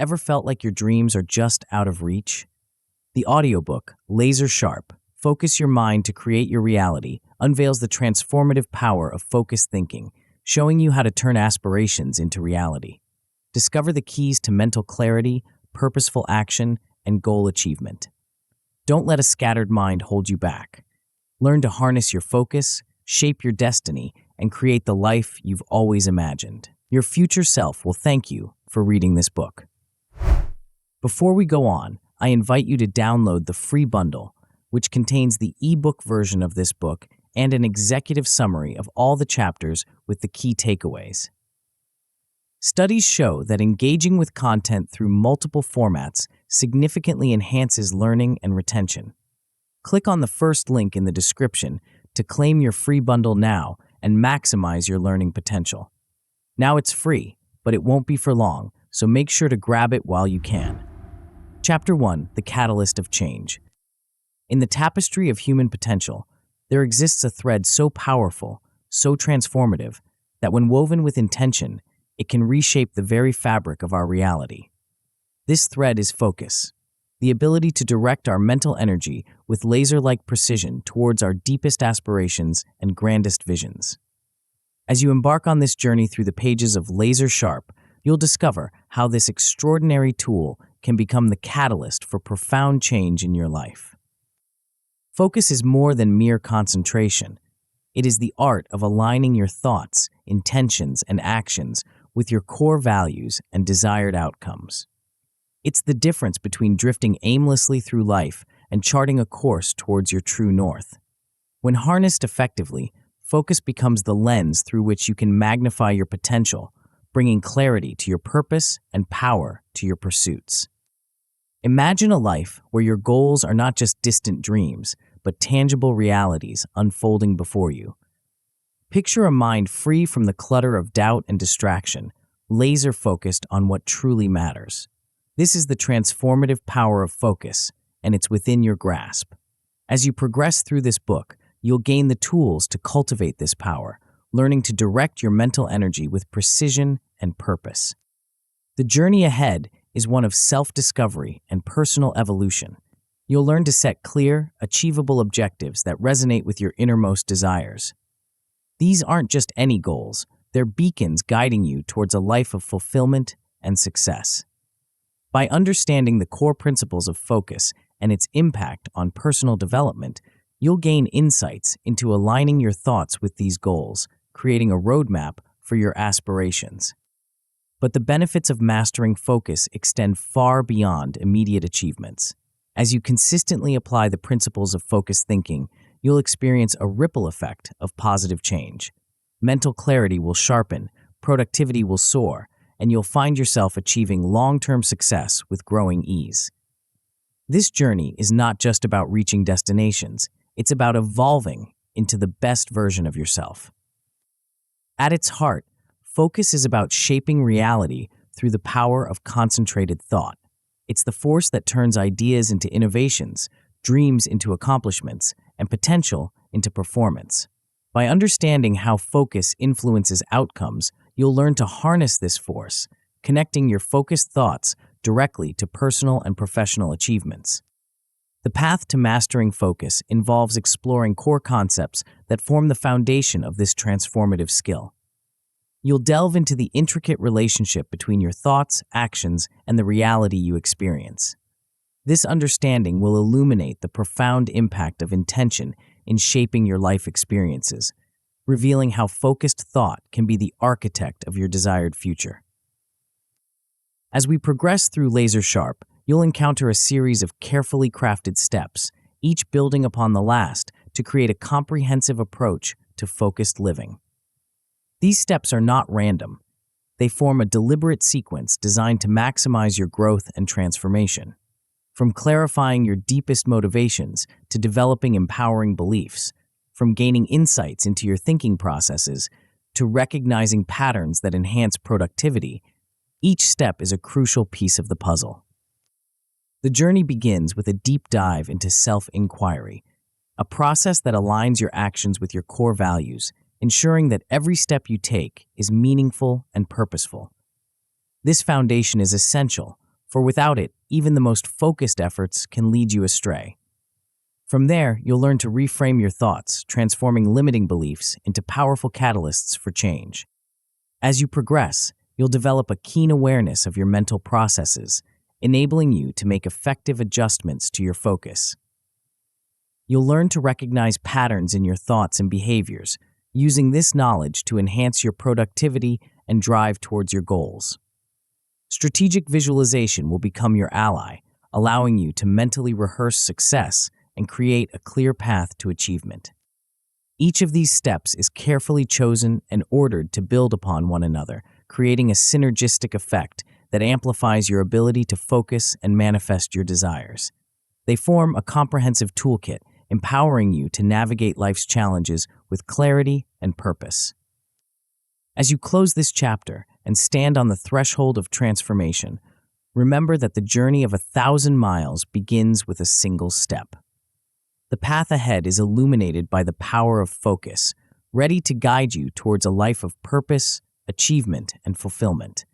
Ever felt like your dreams are just out of reach? The audiobook, Laser Sharp, Focus Your Mind to Create Your Reality, unveils the transformative power of focused thinking, showing you how to turn aspirations into reality. Discover the keys to mental clarity, purposeful action, and goal achievement. Don't let a scattered mind hold you back. Learn to harness your focus, shape your destiny, and create the life you've always imagined. Your future self will thank you for reading this book. Before we go on, I invite you to download the free bundle, which contains the ebook version of this book and an executive summary of all the chapters with the key takeaways. Studies show that engaging with content through multiple formats significantly enhances learning and retention. Click on the first link in the description to claim your free bundle now and maximize your learning potential. Now it's free, but it won't be for long, so make sure to grab it while you can. Chapter 1, The Catalyst of Change. In the tapestry of human potential, there exists a thread so powerful, so transformative, that when woven with intention, it can reshape the very fabric of our reality. This thread is focus, the ability to direct our mental energy with laser-like precision towards our deepest aspirations and grandest visions. As you embark on this journey through the pages of Laser Sharp, you'll discover how this extraordinary tool can become the catalyst for profound change in your life. Focus is more than mere concentration. It is the art of aligning your thoughts, intentions, and actions with your core values and desired outcomes. It's the difference between drifting aimlessly through life and charting a course towards your true north. When harnessed effectively, focus becomes the lens through which you can magnify your potential, bringing clarity to your purpose and power to your pursuits. Imagine a life where your goals are not just distant dreams, but tangible realities unfolding before you. Picture a mind free from the clutter of doubt and distraction, laser-focused on what truly matters. This is the transformative power of focus, and it's within your grasp. As you progress through this book, you'll gain the tools to cultivate this power, learning to direct your mental energy with precision and purpose. The journey ahead is one of self-discovery and personal evolution. You'll learn to set clear, achievable objectives that resonate with your innermost desires. These aren't just any goals, they're beacons guiding you towards a life of fulfillment and success. By understanding the core principles of focus and its impact on personal development, you'll gain insights into aligning your thoughts with these goals, creating a roadmap for your aspirations. But the benefits of mastering focus extend far beyond immediate achievements. As you consistently apply the principles of focused thinking, you'll experience a ripple effect of positive change. Mental clarity will sharpen, productivity will soar, and you'll find yourself achieving long-term success with growing ease. This journey is not just about reaching destinations, it's about evolving into the best version of yourself. At its heart, focus is about shaping reality through the power of concentrated thought. It's the force that turns ideas into innovations, dreams into accomplishments, and potential into performance. By understanding how focus influences outcomes, you'll learn to harness this force, connecting your focused thoughts directly to personal and professional achievements. The path to mastering focus involves exploring core concepts that form the foundation of this transformative skill. You'll delve into the intricate relationship between your thoughts, actions, and the reality you experience. This understanding will illuminate the profound impact of intention in shaping your life experiences, revealing how focused thought can be the architect of your desired future. As we progress through Laser Sharp, you'll encounter a series of carefully crafted steps, each building upon the last to create a comprehensive approach to focused living. These steps are not random. They form a deliberate sequence designed to maximize your growth and transformation. From clarifying your deepest motivations to developing empowering beliefs, from gaining insights into your thinking processes to recognizing patterns that enhance productivity, each step is a crucial piece of the puzzle. The journey begins with a deep dive into self-inquiry, a process that aligns your actions with your core values, ensuring that every step you take is meaningful and purposeful. This foundation is essential for without it, even the most focused efforts can lead you astray. From there, you'll learn to reframe your thoughts, transforming limiting beliefs into powerful catalysts for change. As you progress, you'll develop a keen awareness of your mental processes, enabling you to make effective adjustments to your focus. You'll learn to recognize patterns in your thoughts and behaviors, using this knowledge to enhance your productivity and drive towards your goals. Strategic visualization will become your ally, allowing you to mentally rehearse success and create a clear path to achievement. Each of these steps is carefully chosen and ordered to build upon one another, creating a synergistic effect that amplifies your ability to focus and manifest your desires. They form a comprehensive toolkit, empowering you to navigate life's challenges with clarity and purpose. As you close this chapter and stand on the threshold of transformation, remember that the journey of 1,000 miles begins with a single step. The path ahead is illuminated by the power of focus, ready to guide you towards a life of purpose, achievement, and fulfillment.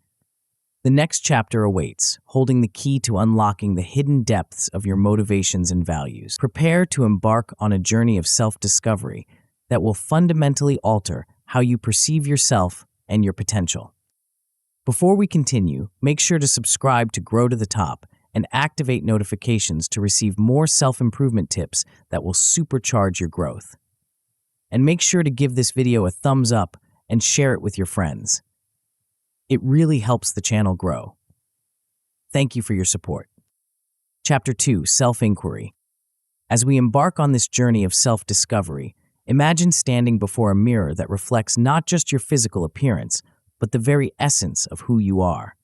The next chapter awaits, holding the key to unlocking the hidden depths of your motivations and values. Prepare to embark on a journey of self-discovery that will fundamentally alter how you perceive yourself and your potential. Before we continue, make sure to subscribe to Grow to the Top and activate notifications to receive more self-improvement tips that will supercharge your growth. And make sure to give this video a thumbs up and share it with your friends. It really helps the channel grow. Thank you for your support. Chapter 2, Self-Inquiry. As we embark on this journey of self-discovery, imagine standing before a mirror that reflects not just your physical appearance, but the very essence of who you are.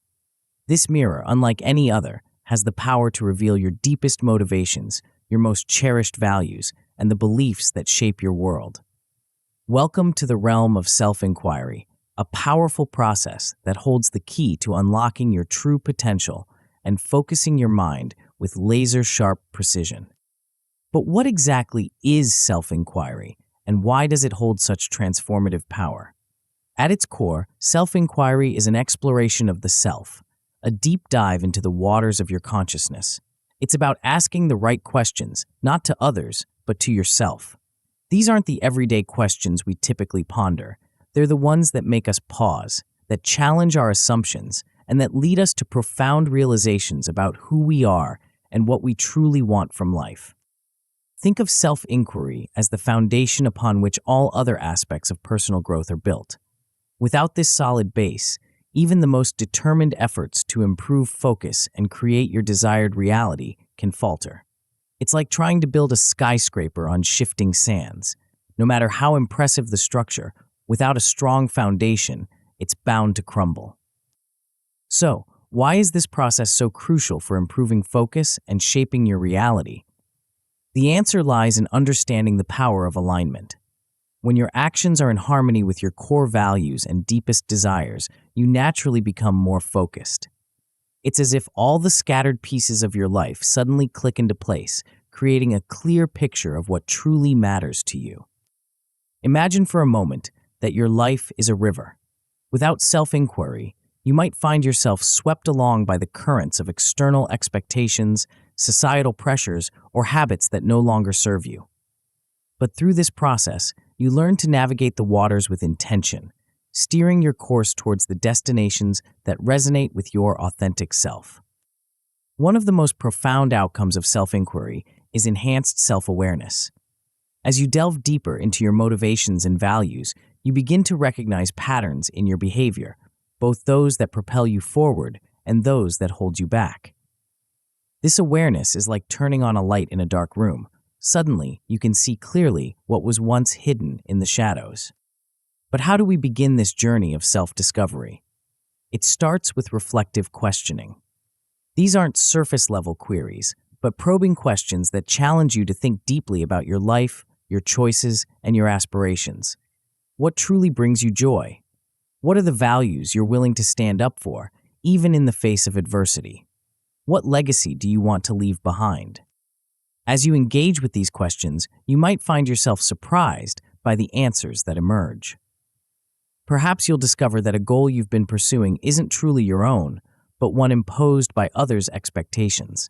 This mirror, unlike any other, has the power to reveal your deepest motivations, your most cherished values, and the beliefs that shape your world. Welcome to the realm of self-inquiry, a powerful process that holds the key to unlocking your true potential and focusing your mind with laser-sharp precision. But what exactly is self-inquiry, and why does it hold such transformative power? At its core, self-inquiry is an exploration of the self, a deep dive into the waters of your consciousness. It's about asking the right questions, not to others, but to yourself. These aren't the everyday questions we typically ponder. They're the ones that make us pause, that challenge our assumptions, and that lead us to profound realizations about who we are and what we truly want from life. Think of self-inquiry as the foundation upon which all other aspects of personal growth are built. Without this solid base, even the most determined efforts to improve focus and create your desired reality can falter. It's like trying to build a skyscraper on shifting sands. No matter how impressive the structure, without a strong foundation, it's bound to crumble. So, why is this process so crucial for improving focus and shaping your reality? The answer lies in understanding the power of alignment. When your actions are in harmony with your core values and deepest desires, you naturally become more focused. It's as if all the scattered pieces of your life suddenly click into place, creating a clear picture of what truly matters to you. Imagine for a moment that your life is a river. Without self-inquiry, you might find yourself swept along by the currents of external expectations, societal pressures, or habits that no longer serve you. But through this process, you learn to navigate the waters with intention, steering your course towards the destinations that resonate with your authentic self. One of the most profound outcomes of self-inquiry is enhanced self-awareness. As you delve deeper into your motivations and values, you begin to recognize patterns in your behavior, both those that propel you forward and those that hold you back. This awareness is like turning on a light in a dark room. Suddenly, you can see clearly what was once hidden in the shadows. But how do we begin this journey of self-discovery? It starts with reflective questioning. These aren't surface-level queries, but probing questions that challenge you to think deeply about your life, your choices, and your aspirations. What truly brings you joy? What are the values you're willing to stand up for, even in the face of adversity? What legacy do you want to leave behind? As you engage with these questions, you might find yourself surprised by the answers that emerge. Perhaps you'll discover that a goal you've been pursuing isn't truly your own, but one imposed by others' expectations.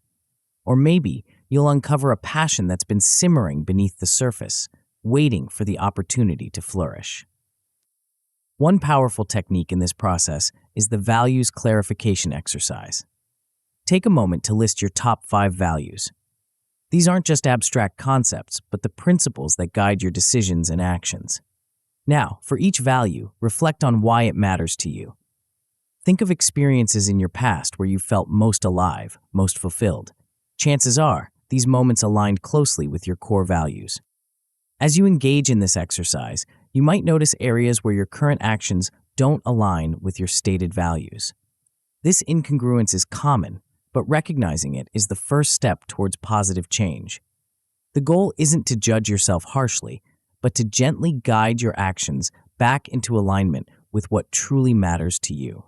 Or maybe you'll uncover a passion that's been simmering beneath the surface, waiting for the opportunity to flourish. One powerful technique in this process is the values clarification exercise. Take a moment to list your top 5 values. These aren't just abstract concepts, but the principles that guide your decisions and actions. Now, for each value, reflect on why it matters to you. Think of experiences in your past where you felt most alive, most fulfilled. Chances are, these moments aligned closely with your core values. As you engage in this exercise, you might notice areas where your current actions don't align with your stated values. This incongruence is common, but recognizing it is the first step towards positive change. The goal isn't to judge yourself harshly, but to gently guide your actions back into alignment with what truly matters to you.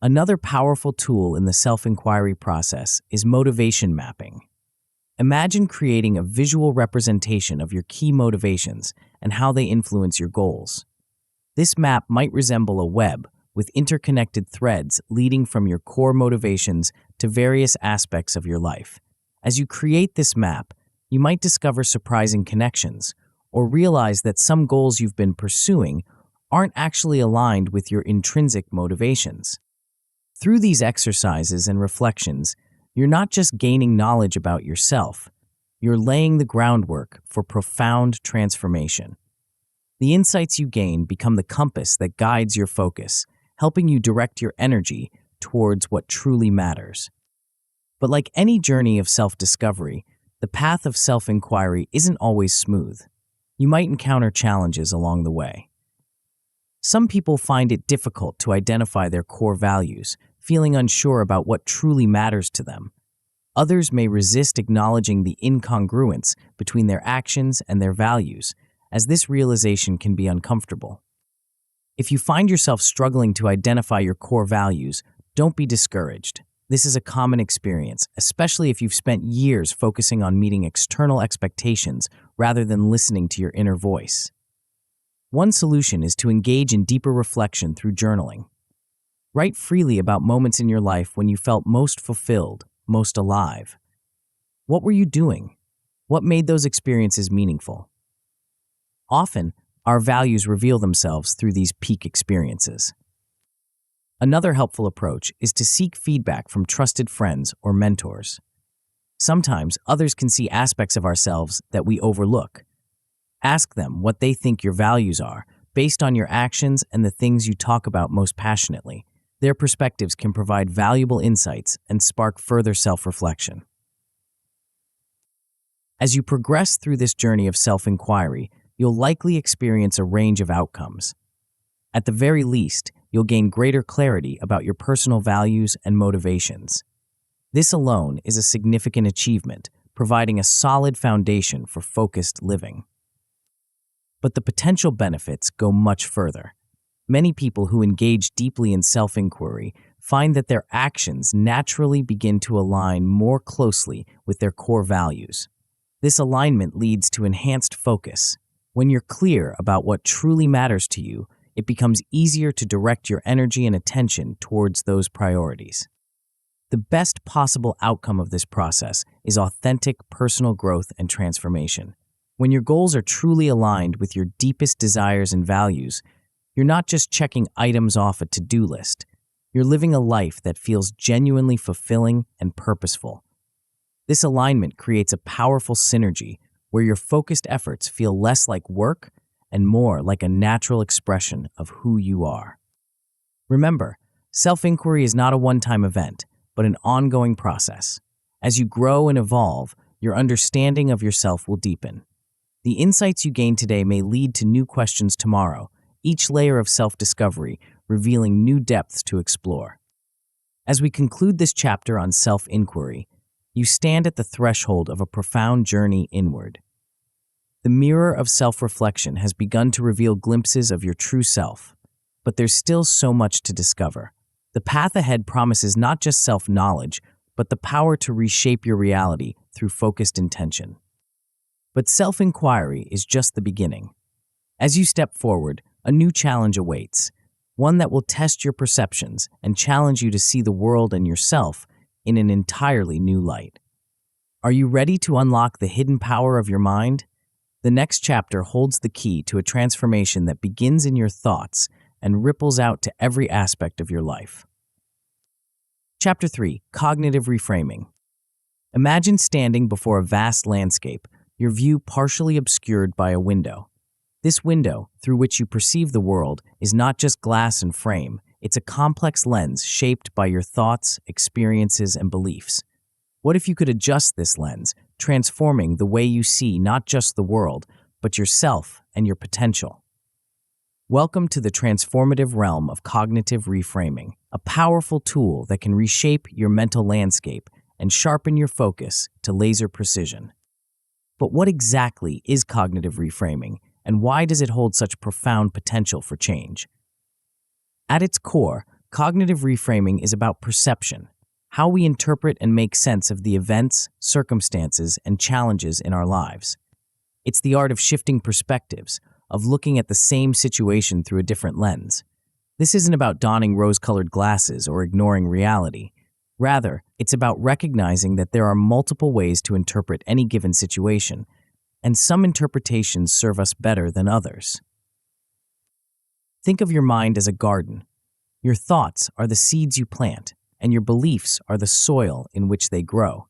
Another powerful tool in the self-inquiry process is motivation mapping. Imagine creating a visual representation of your key motivations and how they influence your goals. This map might resemble a web with interconnected threads leading from your core motivations to various aspects of your life. As you create this map, you might discover surprising connections or realize that some goals you've been pursuing aren't actually aligned with your intrinsic motivations. Through these exercises and reflections, you're not just gaining knowledge about yourself, you're laying the groundwork for profound transformation. The insights you gain become the compass that guides your focus, helping you direct your energy towards what truly matters. But like any journey of self-discovery, the path of self-inquiry isn't always smooth. You might encounter challenges along the way. Some people find it difficult to identify their core values, feeling unsure about what truly matters to them. Others may resist acknowledging the incongruence between their actions and their values, as this realization can be uncomfortable. If you find yourself struggling to identify your core values, don't be discouraged. This is a common experience, especially if you've spent years focusing on meeting external expectations rather than listening to your inner voice. One solution is to engage in deeper reflection through journaling. Write freely about moments in your life when you felt most fulfilled, most alive. What were you doing? What made those experiences meaningful? Often, our values reveal themselves through these peak experiences. Another helpful approach is to seek feedback from trusted friends or mentors. Sometimes others can see aspects of ourselves that we overlook. Ask them what they think your values are, based on your actions and the things you talk about most passionately. Their perspectives can provide valuable insights and spark further self-reflection. As you progress through this journey of self-inquiry, you'll likely experience a range of outcomes. At the very least, you'll gain greater clarity about your personal values and motivations. This alone is a significant achievement, providing a solid foundation for focused living. But the potential benefits go much further. Many people who engage deeply in self-inquiry find that their actions naturally begin to align more closely with their core values. This alignment leads to enhanced focus. When you're clear about what truly matters to you, it becomes easier to direct your energy and attention towards those priorities. The best possible outcome of this process is authentic personal growth and transformation. When your goals are truly aligned with your deepest desires and values, you're not just checking items off a to-do list. You're living a life that feels genuinely fulfilling and purposeful. This alignment creates a powerful synergy where your focused efforts feel less like work and more like a natural expression of who you are. Remember, self-inquiry is not a one-time event, but an ongoing process. As you grow and evolve, your understanding of yourself will deepen. The insights you gain today may lead to new questions tomorrow, each layer of self-discovery revealing new depths to explore. As we conclude this chapter on self-inquiry, you stand at the threshold of a profound journey inward. The mirror of self-reflection has begun to reveal glimpses of your true self, but there's still so much to discover. The path ahead promises not just self-knowledge, but the power to reshape your reality through focused intention. But self-inquiry is just the beginning. As you step forward, a new challenge awaits. one that will test your perceptions and challenge you to see the world and yourself in an entirely new light. Are you ready to unlock the hidden power of your mind? The next chapter holds the key to a transformation that begins in your thoughts and ripples out to every aspect of your life. Chapter 3: Cognitive Reframing. Imagine standing before a vast landscape, your view partially obscured by a window. This window, through which you perceive the world, is not just glass and frame, it's a complex lens shaped by your thoughts, experiences, and beliefs. What if you could adjust this lens, transforming the way you see not just the world, but yourself and your potential? Welcome to the transformative realm of cognitive reframing, a powerful tool that can reshape your mental landscape and sharpen your focus to laser precision. But what exactly is cognitive reframing, and why does it hold such profound potential for change? At its core, cognitive reframing is about perception, how we interpret and make sense of the events, circumstances, and challenges in our lives. It's the art of shifting perspectives, of looking at the same situation through a different lens. This isn't about donning rose-colored glasses or ignoring reality. Rather, it's about recognizing that there are multiple ways to interpret any given situation, and some interpretations serve us better than others. Think of your mind as a garden. Your thoughts are the seeds you plant, and your beliefs are the soil in which they grow.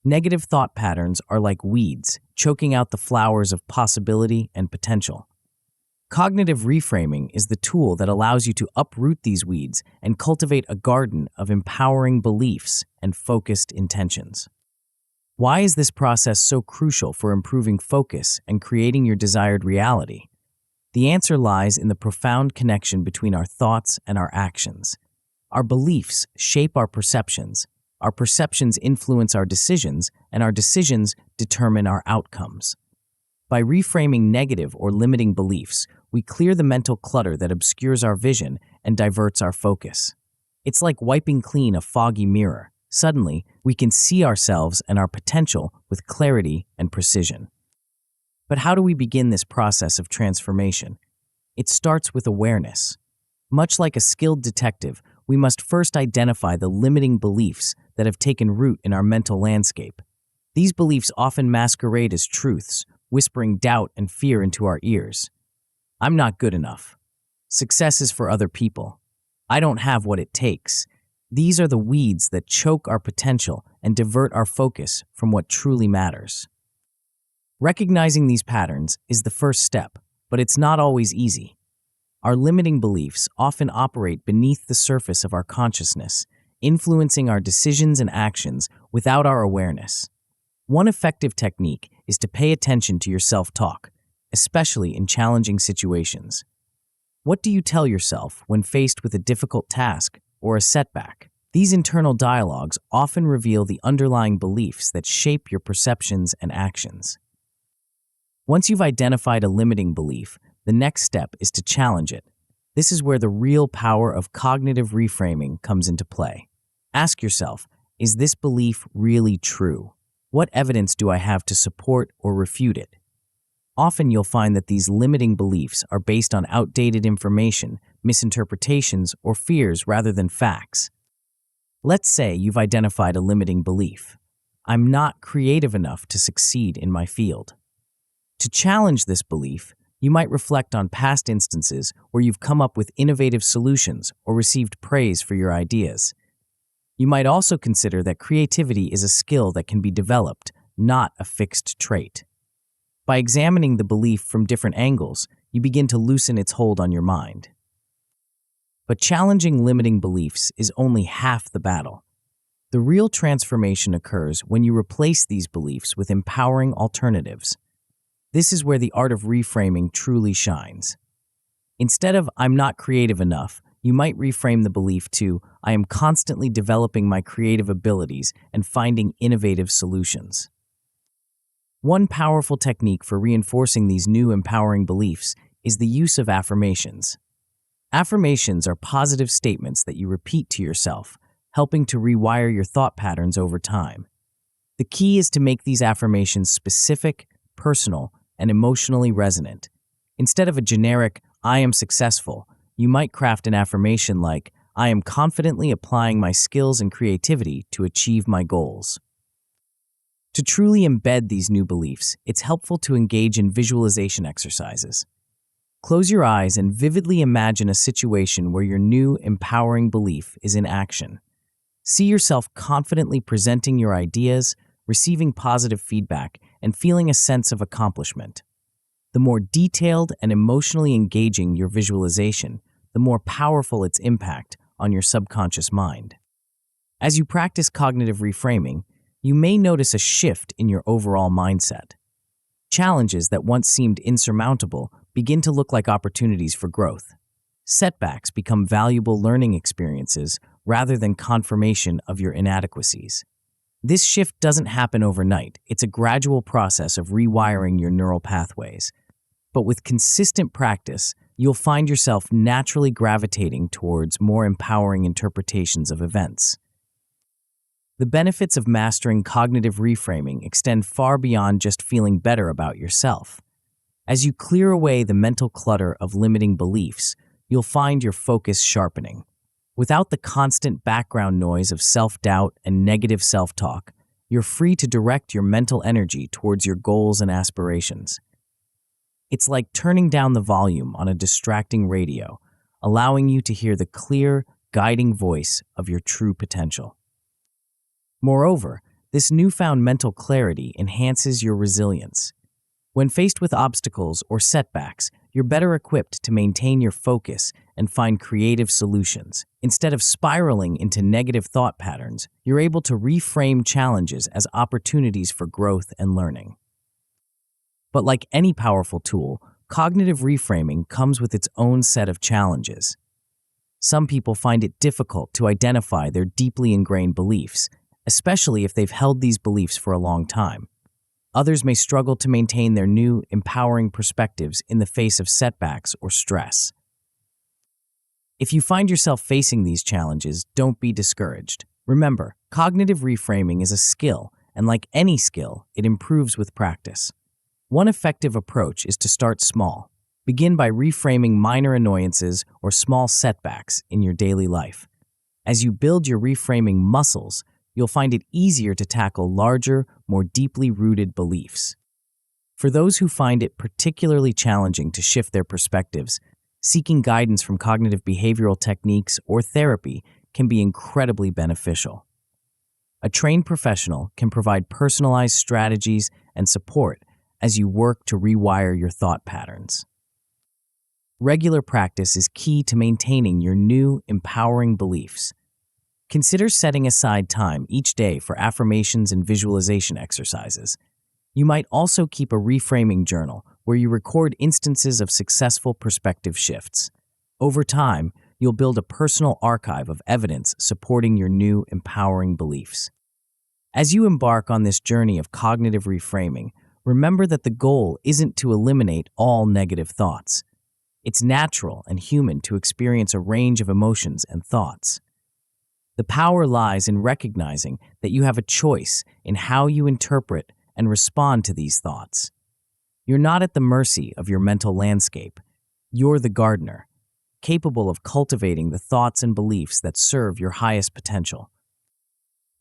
Negative thought patterns are like weeds, choking out the flowers of possibility and potential. Cognitive reframing is the tool that allows you to uproot these weeds and cultivate a garden of empowering beliefs and focused intentions. Why is this process so crucial for improving focus and creating your desired reality? The answer lies in the profound connection between our thoughts and our actions. Our beliefs shape our perceptions influence our decisions, and our decisions determine our outcomes. By reframing negative or limiting beliefs, we clear the mental clutter that obscures our vision and diverts our focus. It's like wiping clean a foggy mirror. Suddenly, we can see ourselves and our potential with clarity and precision. But how do we begin this process of transformation? It starts with awareness. Much like a skilled detective, we must first identify the limiting beliefs that have taken root in our mental landscape. These beliefs often masquerade as truths, whispering doubt and fear into our ears. I'm not good enough. Success is for other people. I don't have what it takes. These are the weeds that choke our potential and divert our focus from what truly matters. Recognizing these patterns is the first step, but it's not always easy. Our limiting beliefs often operate beneath the surface of our consciousness, influencing our decisions and actions without our awareness. One effective technique is to pay attention to your self-talk, especially in challenging situations. What do you tell yourself when faced with a difficult task or a setback? These internal dialogues often reveal the underlying beliefs that shape your perceptions and actions. Once you've identified a limiting belief, the next step is to challenge it. This is where the real power of cognitive reframing comes into play. Ask yourself, is this belief really true? What evidence do I have to support or refute it? Often you'll find that these limiting beliefs are based on outdated information, misinterpretations, or fears rather than facts. Let's say you've identified a limiting belief. I'm not creative enough to succeed in my field. To challenge this belief, you might reflect on past instances where you've come up with innovative solutions or received praise for your ideas. You might also consider that creativity is a skill that can be developed, not a fixed trait. By examining the belief from different angles, you begin to loosen its hold on your mind. But challenging limiting beliefs is only half the battle. The real transformation occurs when you replace these beliefs with empowering alternatives. This is where the art of reframing truly shines. Instead of "I'm not creative enough," you might reframe the belief to "I am constantly developing my creative abilities and finding innovative solutions." One powerful technique for reinforcing these new empowering beliefs is the use of affirmations. Affirmations are positive statements that you repeat to yourself, helping to rewire your thought patterns over time. The key is to make these affirmations specific, personal, and emotionally resonant. Instead of a generic "I am successful," you might craft an affirmation like, I am confidently applying my skills and creativity to achieve my goals. To truly embed these new beliefs, it's helpful to engage in visualization exercises. Close your eyes and vividly imagine a situation where your new, empowering belief is in action. See yourself confidently presenting your ideas, receiving positive feedback, and feeling a sense of accomplishment. The more detailed and emotionally engaging your visualization, the more powerful its impact on your subconscious mind. As you practice cognitive reframing, you may notice a shift in your overall mindset. Challenges that once seemed insurmountable begin to look like opportunities for growth. Setbacks become valuable learning experiences rather than confirmation of your inadequacies. This shift doesn't happen overnight. It's a gradual process of rewiring your neural pathways. But with consistent practice, you'll find yourself naturally gravitating towards more empowering interpretations of events. The benefits of mastering cognitive reframing extend far beyond just feeling better about yourself. As you clear away the mental clutter of limiting beliefs, you'll find your focus sharpening. Without the constant background noise of self-doubt and negative self-talk, you're free to direct your mental energy towards your goals and aspirations. It's like turning down the volume on a distracting radio, allowing you to hear the clear, guiding voice of your true potential. Moreover, this newfound mental clarity enhances your resilience. When faced with obstacles or setbacks, you're better equipped to maintain your focus and find creative solutions. Instead of spiraling into negative thought patterns, you're able to reframe challenges as opportunities for growth and learning. But like any powerful tool, cognitive reframing comes with its own set of challenges. Some people find it difficult to identify their deeply ingrained beliefs, especially if they've held these beliefs for a long time. Others may struggle to maintain their new, empowering perspectives in the face of setbacks or stress. If you find yourself facing these challenges, don't be discouraged. Remember, cognitive reframing is a skill, and like any skill, it improves with practice. One effective approach is to start small. Begin by reframing minor annoyances or small setbacks in your daily life. As you build your reframing muscles, you'll find it easier to tackle larger, more deeply rooted beliefs. For those who find it particularly challenging to shift their perspectives, seeking guidance from cognitive behavioral techniques or therapy can be incredibly beneficial. A trained professional can provide personalized strategies and support as you work to rewire your thought patterns. Regular practice is key to maintaining your new, empowering beliefs. Consider setting aside time each day for affirmations and visualization exercises. You might also keep a reframing journal where you record instances of successful perspective shifts. Over time, you'll build a personal archive of evidence supporting your new, empowering beliefs. As you embark on this journey of cognitive reframing, remember that the goal isn't to eliminate all negative thoughts. It's natural and human to experience a range of emotions and thoughts. The power lies in recognizing that you have a choice in how you interpret and respond to these thoughts. You're not at the mercy of your mental landscape. You're the gardener, capable of cultivating the thoughts and beliefs that serve your highest potential.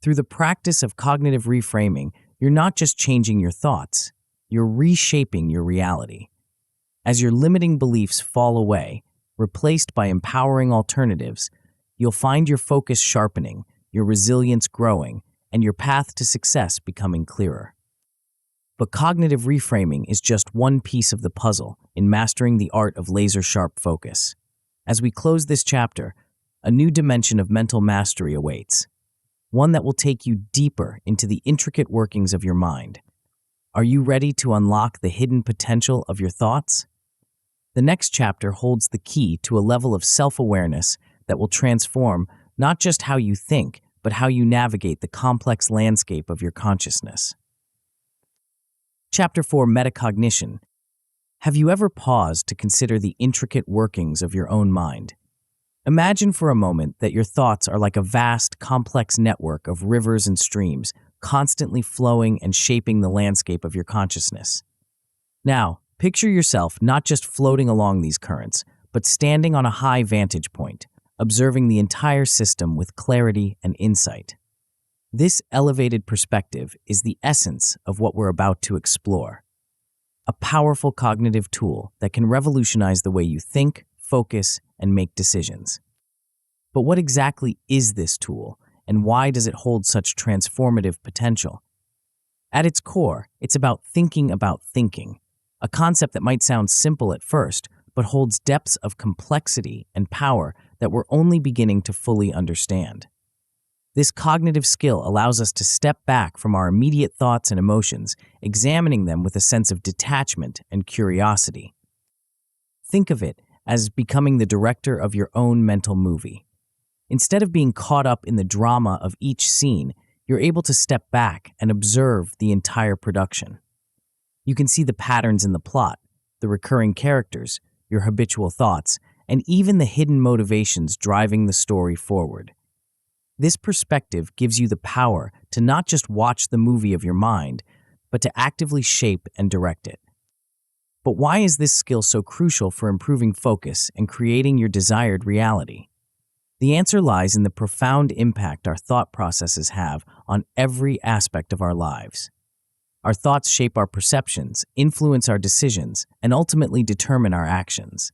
Through the practice of cognitive reframing, you're not just changing your thoughts, you're reshaping your reality. As your limiting beliefs fall away, replaced by empowering alternatives, you'll find your focus sharpening, your resilience growing, and your path to success becoming clearer. But cognitive reframing is just one piece of the puzzle in mastering the art of laser-sharp focus. As we close this chapter, a new dimension of mental mastery awaits, one that will take you deeper into the intricate workings of your mind. Are you ready to unlock the hidden potential of your thoughts? The next chapter holds the key to a level of self-awareness that will transform not just how you think, but how you navigate the complex landscape of your consciousness. Chapter 4: Metacognition. Have you ever paused to consider the intricate workings of your own mind? Imagine for a moment that your thoughts are like a vast, complex network of rivers and streams, constantly flowing and shaping the landscape of your consciousness. Now, picture yourself not just floating along these currents, but standing on a high vantage point, observing the entire system with clarity and insight. This elevated perspective is the essence of what we're about to explore. A powerful cognitive tool that can revolutionize the way you think, focus, and make decisions. But what exactly is this tool, and why does it hold such transformative potential? At its core, it's about thinking, a concept that might sound simple at first, but holds depths of complexity and power that we're only beginning to fully understand. This cognitive skill allows us to step back from our immediate thoughts and emotions, examining them with a sense of detachment and curiosity. Think of it as becoming the director of your own mental movie. Instead of being caught up in the drama of each scene, you're able to step back and observe the entire production. You can see the patterns in the plot, the recurring characters, your habitual thoughts, and even the hidden motivations driving the story forward. This perspective gives you the power to not just watch the movie of your mind, but to actively shape and direct it. But why is this skill so crucial for improving focus and creating your desired reality? The answer lies in the profound impact our thought processes have on every aspect of our lives. Our thoughts shape our perceptions, influence our decisions, and ultimately determine our actions.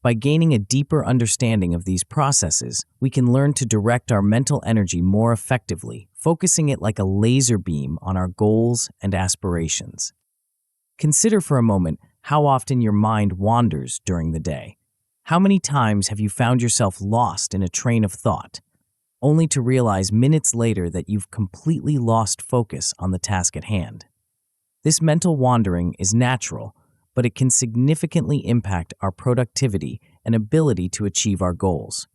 By gaining a deeper understanding of these processes, we can learn to direct our mental energy more effectively, focusing it like a laser beam on our goals and aspirations. Consider for a moment how often your mind wanders during the day. How many times have you found yourself lost in a train of thought, only to realize minutes later that you've completely lost focus on the task at hand? This mental wandering is natural, but it can significantly impact our productivity and ability to achieve our goals.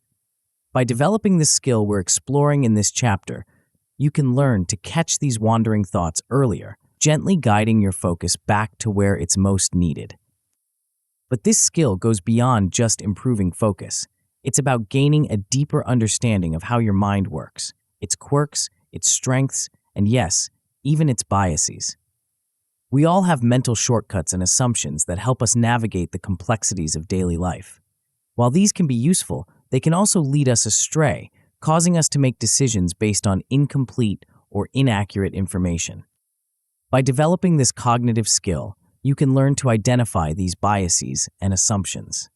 By developing the skill we're exploring in this chapter, you can learn to catch these wandering thoughts earlier, gently guiding your focus back to where it's most needed. But this skill goes beyond just improving focus. It's about gaining a deeper understanding of how your mind works, its quirks, its strengths, and yes, even its biases. We all have mental shortcuts and assumptions that help us navigate the complexities of daily life. While these can be useful, they can also lead us astray, causing us to make decisions based on incomplete or inaccurate information. By developing this cognitive skill, you can learn to identify these biases and assumptions.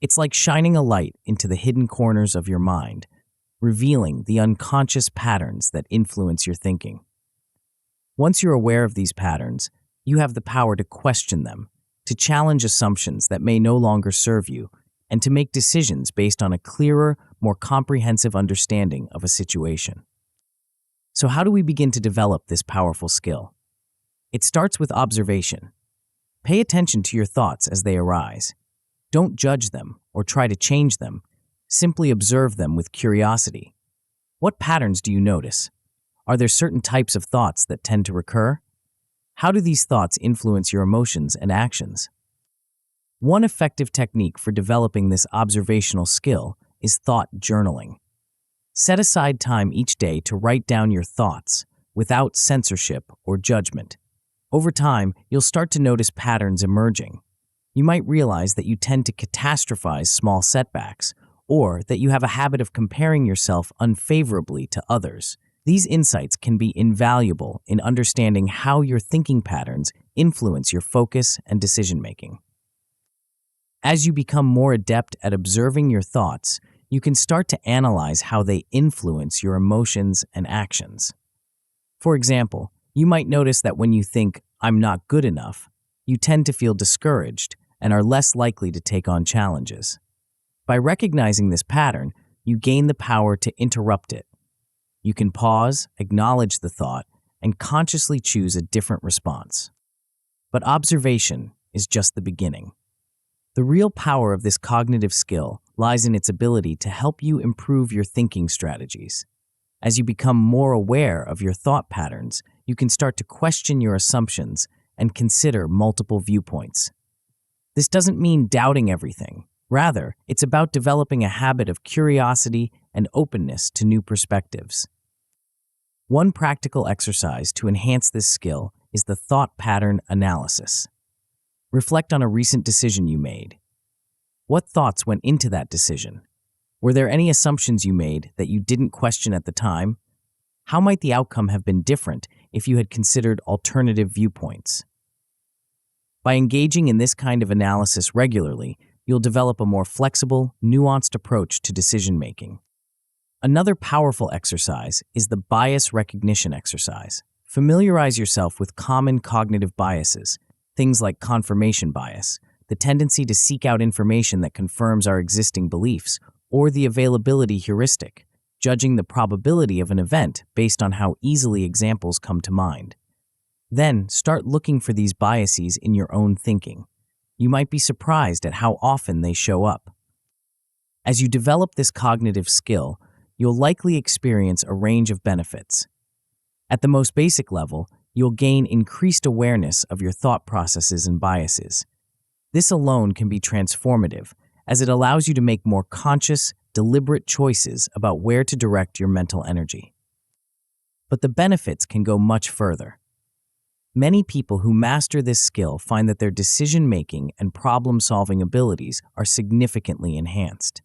It's like shining a light into the hidden corners of your mind, revealing the unconscious patterns that influence your thinking. Once you're aware of these patterns, you have the power to question them, to challenge assumptions that may no longer serve you, and to make decisions based on a clearer, more comprehensive understanding of a situation. So how do we begin to develop this powerful skill? It starts with observation. Pay attention to your thoughts as they arise. Don't judge them or try to change them. Simply observe them with curiosity. What patterns do you notice? Are there certain types of thoughts that tend to recur? How do these thoughts influence your emotions and actions? One effective technique for developing this observational skill is thought journaling. Set aside time each day to write down your thoughts without censorship or judgment. Over time, you'll start to notice patterns emerging. You might realize that you tend to catastrophize small setbacks, or that you have a habit of comparing yourself unfavorably to others. These insights can be invaluable in understanding how your thinking patterns influence your focus and decision-making. As you become more adept at observing your thoughts, you can start to analyze how they influence your emotions and actions. For example, you might notice that when you think, "I'm not good enough," you tend to feel discouraged and are less likely to take on challenges. By recognizing this pattern, you gain the power to interrupt it. You can pause, acknowledge the thought, and consciously choose a different response. But observation is just the beginning. The real power of this cognitive skill lies in its ability to help you improve your thinking strategies. As you become more aware of your thought patterns, you can start to question your assumptions and consider multiple viewpoints. This doesn't mean doubting everything. Rather, it's about developing a habit of curiosity and openness to new perspectives. One practical exercise to enhance this skill is the thought pattern analysis. Reflect on a recent decision you made. What thoughts went into that decision? Were there any assumptions you made that you didn't question at the time? How might the outcome have been different if you had considered alternative viewpoints? By engaging in this kind of analysis regularly, you'll develop a more flexible, nuanced approach to decision-making. Another powerful exercise is the bias recognition exercise. Familiarize yourself with common cognitive biases, things like confirmation bias, the tendency to seek out information that confirms our existing beliefs, or the availability heuristic, judging the probability of an event based on how easily examples come to mind. Then, start looking for these biases in your own thinking. You might be surprised at how often they show up. As you develop this cognitive skill, you'll likely experience a range of benefits. At the most basic level, you'll gain increased awareness of your thought processes and biases. This alone can be transformative, as it allows you to make more conscious, deliberate choices about where to direct your mental energy. But the benefits can go much further. Many people who master this skill find that their decision-making and problem-solving abilities are significantly enhanced.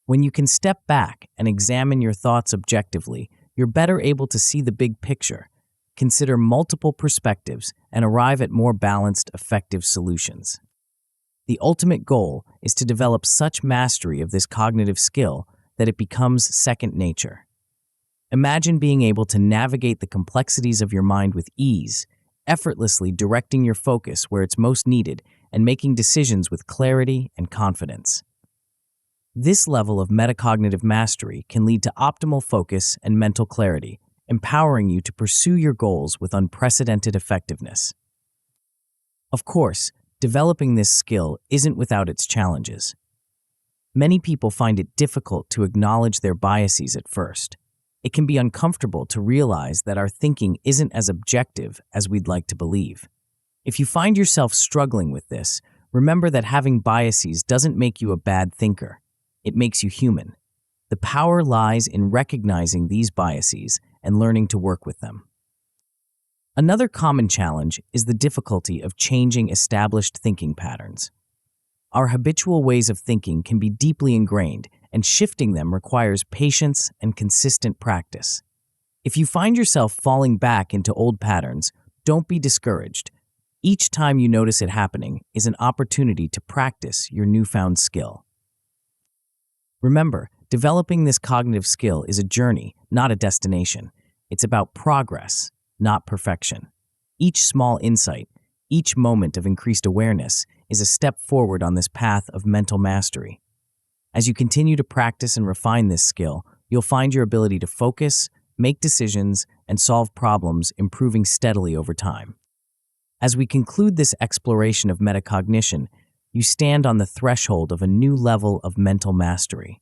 When you can step back and examine your thoughts objectively, you're better able to see the big picture, consider multiple perspectives, and arrive at more balanced, effective solutions. The ultimate goal is to develop such mastery of this cognitive skill that it becomes second nature. Imagine being able to navigate the complexities of your mind with ease, effortlessly directing your focus where it's most needed and making decisions with clarity and confidence. This level of metacognitive mastery can lead to optimal focus and mental clarity, empowering you to pursue your goals with unprecedented effectiveness. Of course, developing this skill isn't without its challenges. Many people find it difficult to acknowledge their biases at first. It can be uncomfortable to realize that our thinking isn't as objective as we'd like to believe. If you find yourself struggling with this, remember that having biases doesn't make you a bad thinker. It makes you human. The power lies in recognizing these biases and learning to work with them. Another common challenge is the difficulty of changing established thinking patterns. Our habitual ways of thinking can be deeply ingrained, and shifting them requires patience and consistent practice. If you find yourself falling back into old patterns, don't be discouraged. Each time you notice it happening is an opportunity to practice your newfound skill. Remember, developing this cognitive skill is a journey, not a destination. It's about progress, not perfection. Each small insight, each moment of increased awareness is a step forward on this path of mental mastery. As you continue to practice and refine this skill, you'll find your ability to focus, make decisions, and solve problems improving steadily over time. As we conclude this exploration of metacognition, you stand on the threshold of a new level of mental mastery.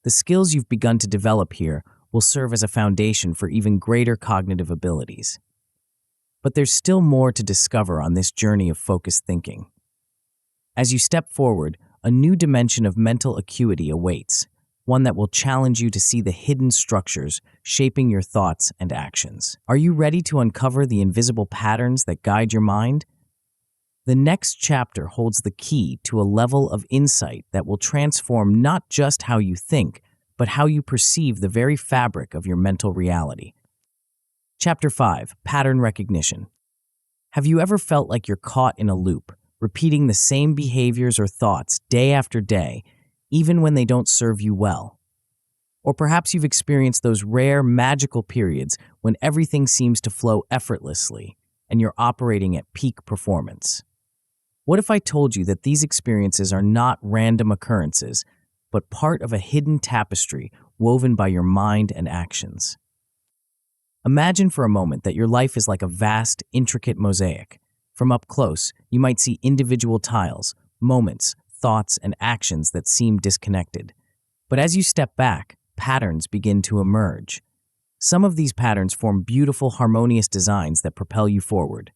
The skills you've begun to develop here will serve as a foundation for even greater cognitive abilities. But there's still more to discover on this journey of focused thinking. As you step forward, a new dimension of mental acuity awaits, one that will challenge you to see the hidden structures shaping your thoughts and actions. Are you ready to uncover the invisible patterns that guide your mind? The next chapter holds the key to a level of insight that will transform not just how you think, but how you perceive the very fabric of your mental reality. Chapter 5, Pattern Recognition. Have you ever felt like you're caught in a loop, repeating the same behaviors or thoughts day after day, even when they don't serve you well? Or perhaps you've experienced those rare, magical periods when everything seems to flow effortlessly and you're operating at peak performance. What if I told you that these experiences are not random occurrences, but part of a hidden tapestry woven by your mind and actions? Imagine for a moment that your life is like a vast, intricate mosaic. From up close, you might see individual tiles, moments, thoughts, and actions that seem disconnected. But as you step back, patterns begin to emerge. Some of these patterns form beautiful, harmonious designs that propel you forward.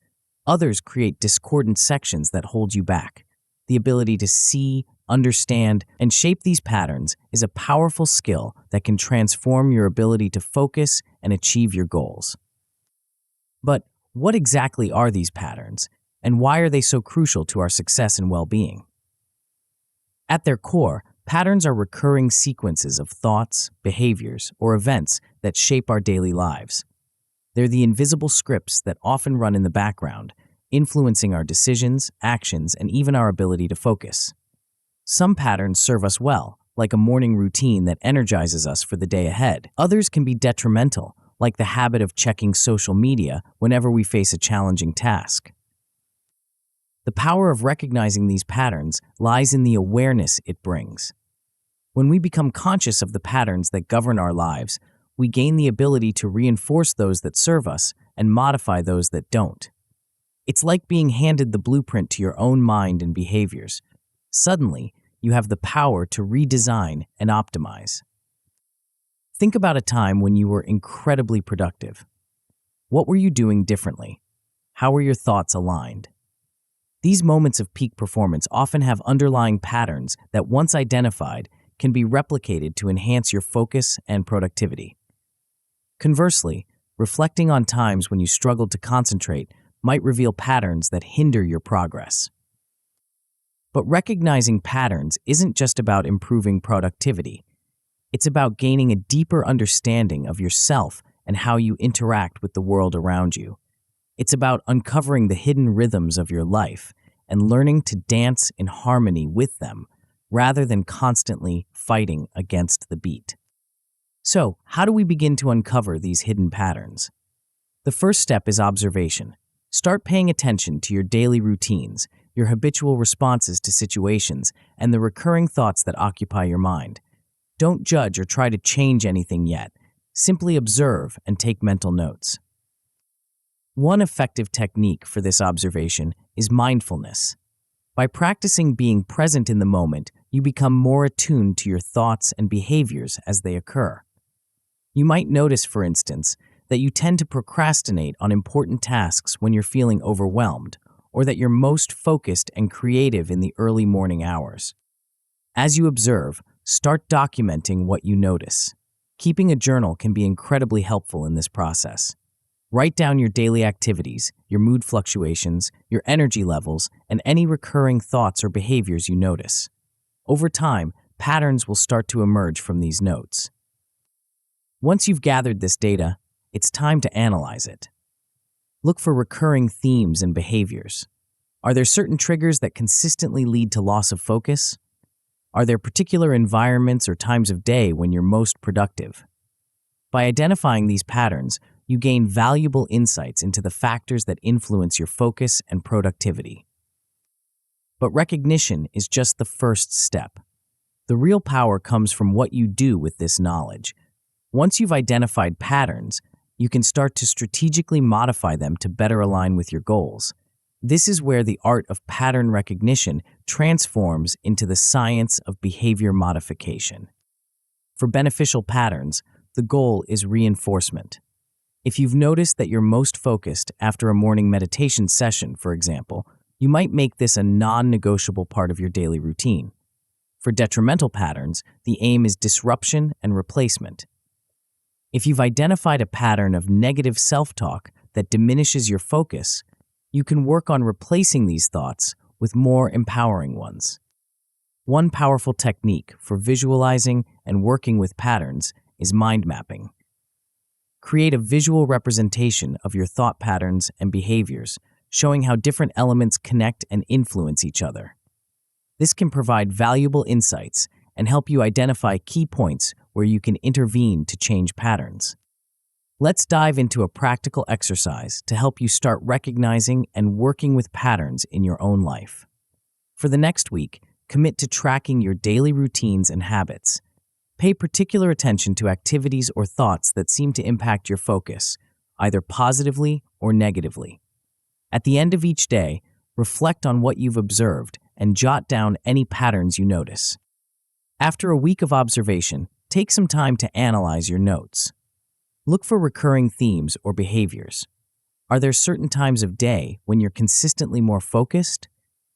Others create discordant sections that hold you back. The ability to see, understand, and shape these patterns is a powerful skill that can transform your ability to focus and achieve your goals. But what exactly are these patterns, and why are they so crucial to our success and well-being? At their core, patterns are recurring sequences of thoughts, behaviors, or events that shape our daily lives. They're the invisible scripts that often run in the background, influencing our decisions, actions, and even our ability to focus. Some patterns serve us well, like a morning routine that energizes us for the day ahead. Others can be detrimental, like the habit of checking social media whenever we face a challenging task. The power of recognizing these patterns lies in the awareness it brings. When we become conscious of the patterns that govern our lives, we gain the ability to reinforce those that serve us and modify those that don't. It's like being handed the blueprint to your own mind and behaviors. Suddenly, you have the power to redesign and optimize. Think about a time when you were incredibly productive. What were you doing differently? How were your thoughts aligned? These moments of peak performance often have underlying patterns that, once identified, can be replicated to enhance your focus and productivity. Conversely, reflecting on times when you struggled to concentrate might reveal patterns that hinder your progress. But recognizing patterns isn't just about improving productivity. It's about gaining a deeper understanding of yourself and how you interact with the world around you. It's about uncovering the hidden rhythms of your life and learning to dance in harmony with them, rather than constantly fighting against the beat. So, how do we begin to uncover these hidden patterns? The first step is observation. Start paying attention to your daily routines, your habitual responses to situations, and the recurring thoughts that occupy your mind. Don't judge or try to change anything yet. Simply observe and take mental notes. One effective technique for this observation is mindfulness. By practicing being present in the moment, you become more attuned to your thoughts and behaviors as they occur. You might notice, for instance, that you tend to procrastinate on important tasks when you're feeling overwhelmed, or that you're most focused and creative in the early morning hours. As you observe, start documenting what you notice. Keeping a journal can be incredibly helpful in this process. Write down your daily activities, your mood fluctuations, your energy levels, and any recurring thoughts or behaviors you notice. Over time, patterns will start to emerge from these notes. Once you've gathered this data, it's time to analyze it. Look for recurring themes and behaviors. Are there certain triggers that consistently lead to loss of focus? Are there particular environments or times of day when you're most productive? By identifying these patterns, you gain valuable insights into the factors that influence your focus and productivity. But recognition is just the first step. The real power comes from what you do with this knowledge. Once you've identified patterns, you can start to strategically modify them to better align with your goals. This is where the art of pattern recognition transforms into the science of behavior modification. For beneficial patterns, the goal is reinforcement. If you've noticed that you're most focused after a morning meditation session, for example, you might make this a non-negotiable part of your daily routine. For detrimental patterns, the aim is disruption and replacement. If you've identified a pattern of negative self-talk that diminishes your focus, you can work on replacing these thoughts with more empowering ones. One powerful technique for visualizing and working with patterns is mind mapping. Create a visual representation of your thought patterns and behaviors, showing how different elements connect and influence each other. This can provide valuable insights and help you identify key points where you can intervene to change patterns. Let's dive into a practical exercise to help you start recognizing and working with patterns in your own life. For the next week, commit to tracking your daily routines and habits. Pay particular attention to activities or thoughts that seem to impact your focus, either positively or negatively. At the end of each day, reflect on what you've observed and jot down any patterns you notice. After a week of observation, take some time to analyze your notes. Look for recurring themes or behaviors. Are there certain times of day when you're consistently more focused?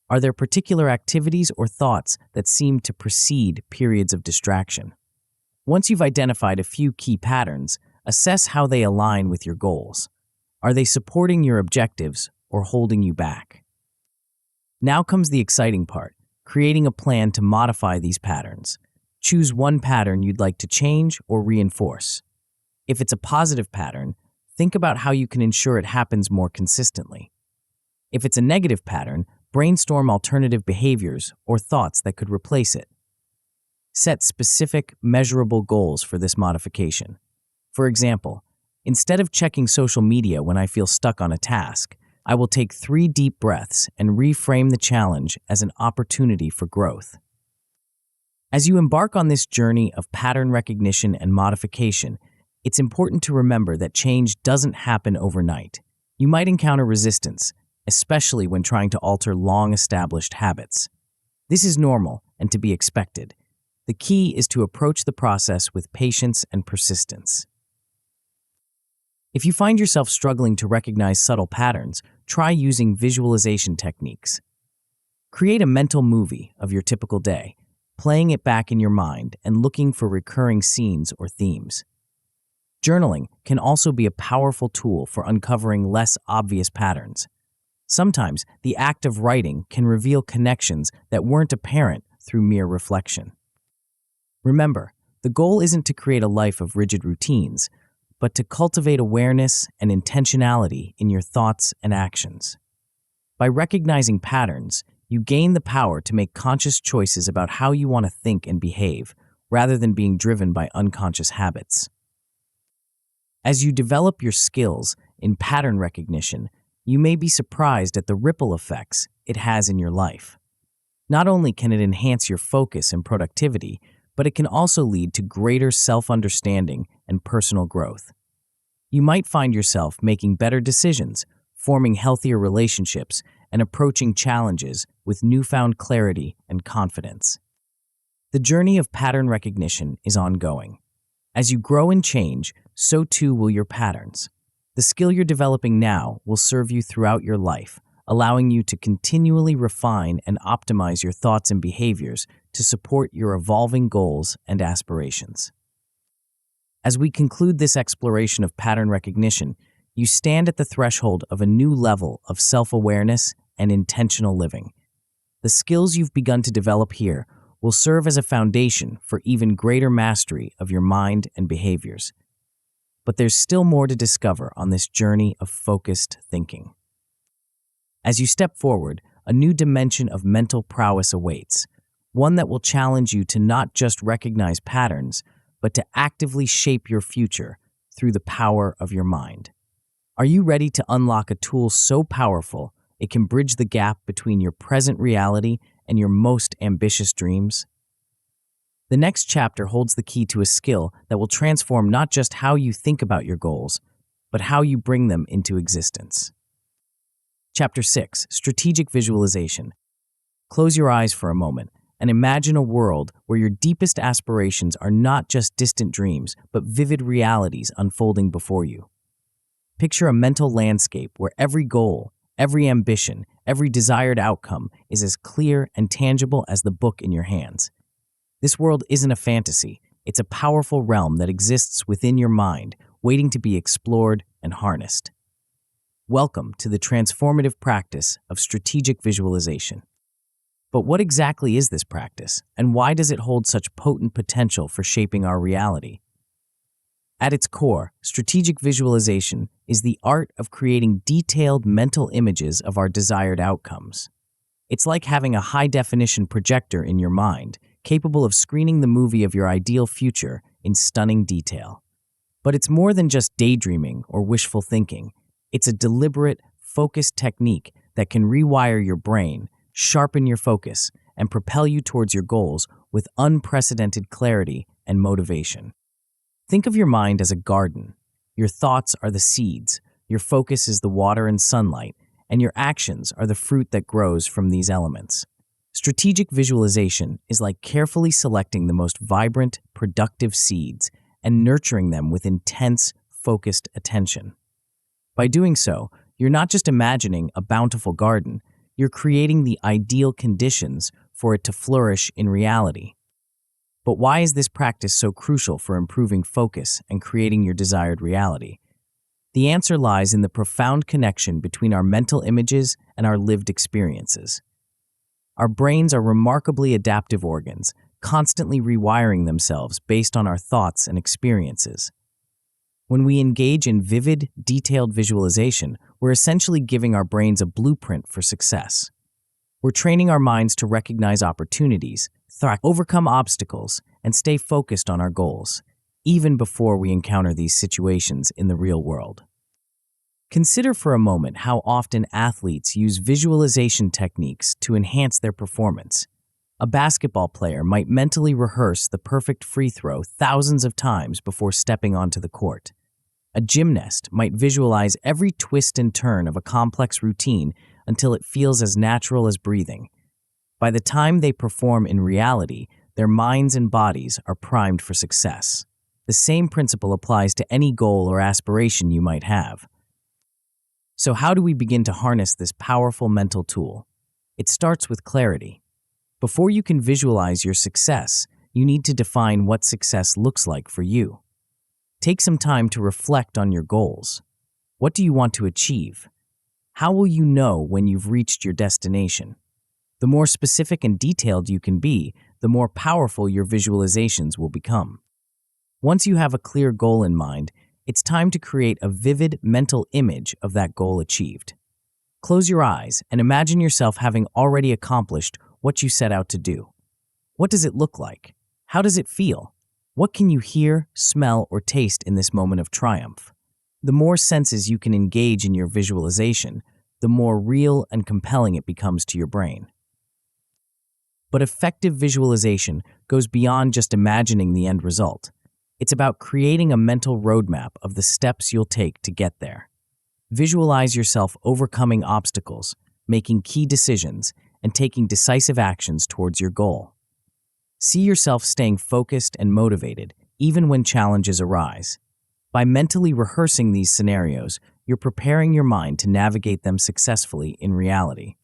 Are there particular activities or thoughts that seem to precede periods of distraction? Once you've identified a few key patterns, assess how they align with your goals. Are they supporting your objectives or holding you back? Now comes the exciting part. creating a plan to modify these patterns. Choose one pattern you'd like to change or reinforce. If it's a positive pattern, think about how you can ensure it happens more consistently. If it's a negative pattern, brainstorm alternative behaviors or thoughts that could replace it. Set specific, measurable goals for this modification. For example, instead of checking social media when I feel stuck on a task, I will take 3 deep breaths and reframe the challenge as an opportunity for growth. As you embark on this journey of pattern recognition and modification, it's important to remember that change doesn't happen overnight. You might encounter resistance, especially when trying to alter long-established habits. This is normal and to be expected. The key is to approach the process with patience and persistence. If you find yourself struggling to recognize subtle patterns, try using visualization techniques. Create a mental movie of your typical day, playing it back in your mind and looking for recurring scenes or themes. Journaling can also be a powerful tool for uncovering less obvious patterns. Sometimes the act of writing can reveal connections that weren't apparent through mere reflection. Remember, the goal isn't to create a life of rigid routines, but to cultivate awareness and intentionality in your thoughts and actions. By recognizing patterns, you gain the power to make conscious choices about how you want to think and behave, rather than being driven by unconscious habits. As you develop your skills in pattern recognition, you may be surprised at the ripple effects it has in your life. Not only can it enhance your focus and productivity, but it can also lead to greater self-understanding and personal growth. You might find yourself making better decisions, forming healthier relationships, and approaching challenges with newfound clarity and confidence. The journey of pattern recognition is ongoing. As you grow and change, so too will your patterns. The skill you're developing now will serve you throughout your life, allowing you to continually refine and optimize your thoughts and behaviors to support your evolving goals and aspirations. As we conclude this exploration of pattern recognition, you stand at the threshold of a new level of self-awareness and intentional living. The skills you've begun to develop here will serve as a foundation for even greater mastery of your mind and behaviors. But there's still more to discover on this journey of focused thinking. As you step forward, a new dimension of mental prowess awaits, one that will challenge you to not just recognize patterns, but to actively shape your future through the power of your mind. Are you ready to unlock a tool so powerful it can bridge the gap between your present reality and your most ambitious dreams? The next chapter holds the key to a skill that will transform not just how you think about your goals, but how you bring them into existence. Chapter 6, Strategic Visualization. Close your eyes for a moment and imagine a world where your deepest aspirations are not just distant dreams, but vivid realities unfolding before you. Picture a mental landscape where every goal, every ambition, every desired outcome is as clear and tangible as the book in your hands. This world isn't a fantasy, it's a powerful realm that exists within your mind, waiting to be explored and harnessed. Welcome to the transformative practice of strategic visualization. But what exactly is this practice, and why does it hold such potent potential for shaping our reality? At its core, strategic visualization is the art of creating detailed mental images of our desired outcomes. It's like having a high-definition projector in your mind, capable of screening the movie of your ideal future in stunning detail. But it's more than just daydreaming or wishful thinking. It's a deliberate, focused technique that can rewire your brain, sharpen your focus, and propel you towards your goals with unprecedented clarity and motivation. Think of your mind as a garden. Your thoughts are the seeds, your focus is the water and sunlight, and your actions are the fruit that grows from these elements. Strategic visualization is like carefully selecting the most vibrant, productive seeds and nurturing them with intense, focused attention. By doing so, you're not just imagining a bountiful garden, you're creating the ideal conditions for it to flourish in reality. But why is this practice so crucial for improving focus and creating your desired reality? The answer lies in the profound connection between our mental images and our lived experiences. Our brains are remarkably adaptive organs, constantly rewiring themselves based on our thoughts and experiences. When we engage in vivid, detailed visualization, we're essentially giving our brains a blueprint for success. We're training our minds to recognize opportunities, overcome obstacles, and stay focused on our goals, even before we encounter these situations in the real world. Consider for a moment how often athletes use visualization techniques to enhance their performance. A basketball player might mentally rehearse the perfect free throw thousands of times before stepping onto the court. A gymnast might visualize every twist and turn of a complex routine until it feels as natural as breathing. By the time they perform in reality, their minds and bodies are primed for success. The same principle applies to any goal or aspiration you might have. So how do we begin to harness this powerful mental tool? It starts with clarity. Before you can visualize your success, you need to define what success looks like for you. Take some time to reflect on your goals. What do you want to achieve? How will you know when you've reached your destination? The more specific and detailed you can be, the more powerful your visualizations will become. Once you have a clear goal in mind, it's time to create a vivid mental image of that goal achieved. Close your eyes and imagine yourself having already accomplished what you set out to do. What does it look like? How does it feel? What can you hear, smell, or taste in this moment of triumph? The more senses you can engage in your visualization, the more real and compelling it becomes to your brain. But effective visualization goes beyond just imagining the end result. It's about creating a mental roadmap of the steps you'll take to get there. Visualize yourself overcoming obstacles, making key decisions, and taking decisive actions towards your goal. See yourself staying focused and motivated, even when challenges arise. By mentally rehearsing these scenarios, you're preparing your mind to navigate them successfully in reality.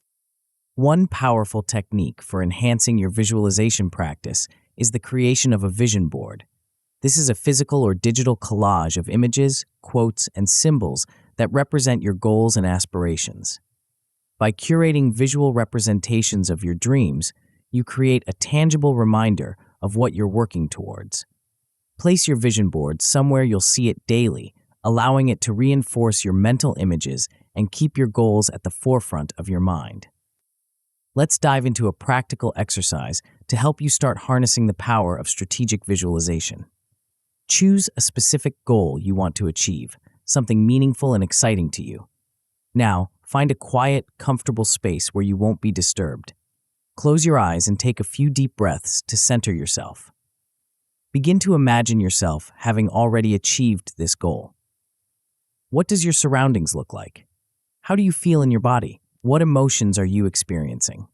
One powerful technique for enhancing your visualization practice is the creation of a vision board. This is a physical or digital collage of images, quotes, and symbols that represent your goals and aspirations. By curating visual representations of your dreams, you create a tangible reminder of what you're working towards. Place your vision board somewhere you'll see it daily, allowing it to reinforce your mental images and keep your goals at the forefront of your mind. Let's dive into a practical exercise to help you start harnessing the power of strategic visualization. Choose a specific goal you want to achieve, something meaningful and exciting to you. Now, find a quiet, comfortable space where you won't be disturbed. Close your eyes and take a few deep breaths to center yourself. Begin to imagine yourself having already achieved this goal. What does your surroundings look like? How do you feel in your body? What emotions are you experiencing?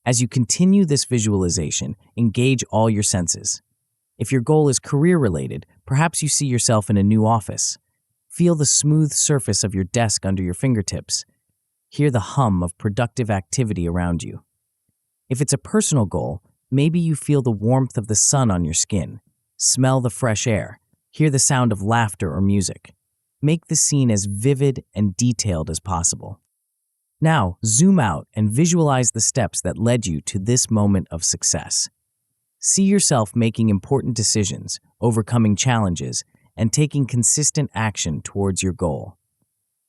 As you continue this visualization, engage all your senses. If your goal is career-related, perhaps you see yourself in a new office. Feel the smooth surface of your desk under your fingertips. Hear the hum of productive activity around you. If it's a personal goal, maybe you feel the warmth of the sun on your skin, smell the fresh air, hear the sound of laughter or music. Make the scene as vivid and detailed as possible. Now, zoom out and visualize the steps that led you to this moment of success. See yourself making important decisions, overcoming challenges, and taking consistent action towards your goal.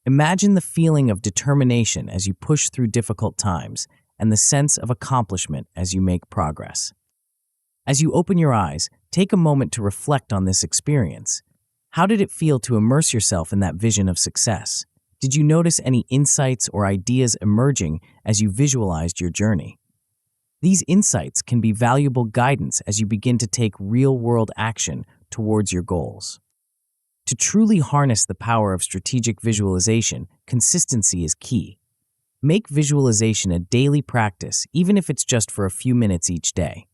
Imagine the feeling of determination as you push through difficult times and the sense of accomplishment as you make progress. As you open your eyes, take a moment to reflect on this experience. How did it feel to immerse yourself in that vision of success? Did you notice any insights or ideas emerging as you visualized your journey? These insights can be valuable guidance as you begin to take real-world action towards your goals. To truly harness the power of strategic visualization, consistency is key. Make visualization a daily practice, even if it's just for a few minutes each day.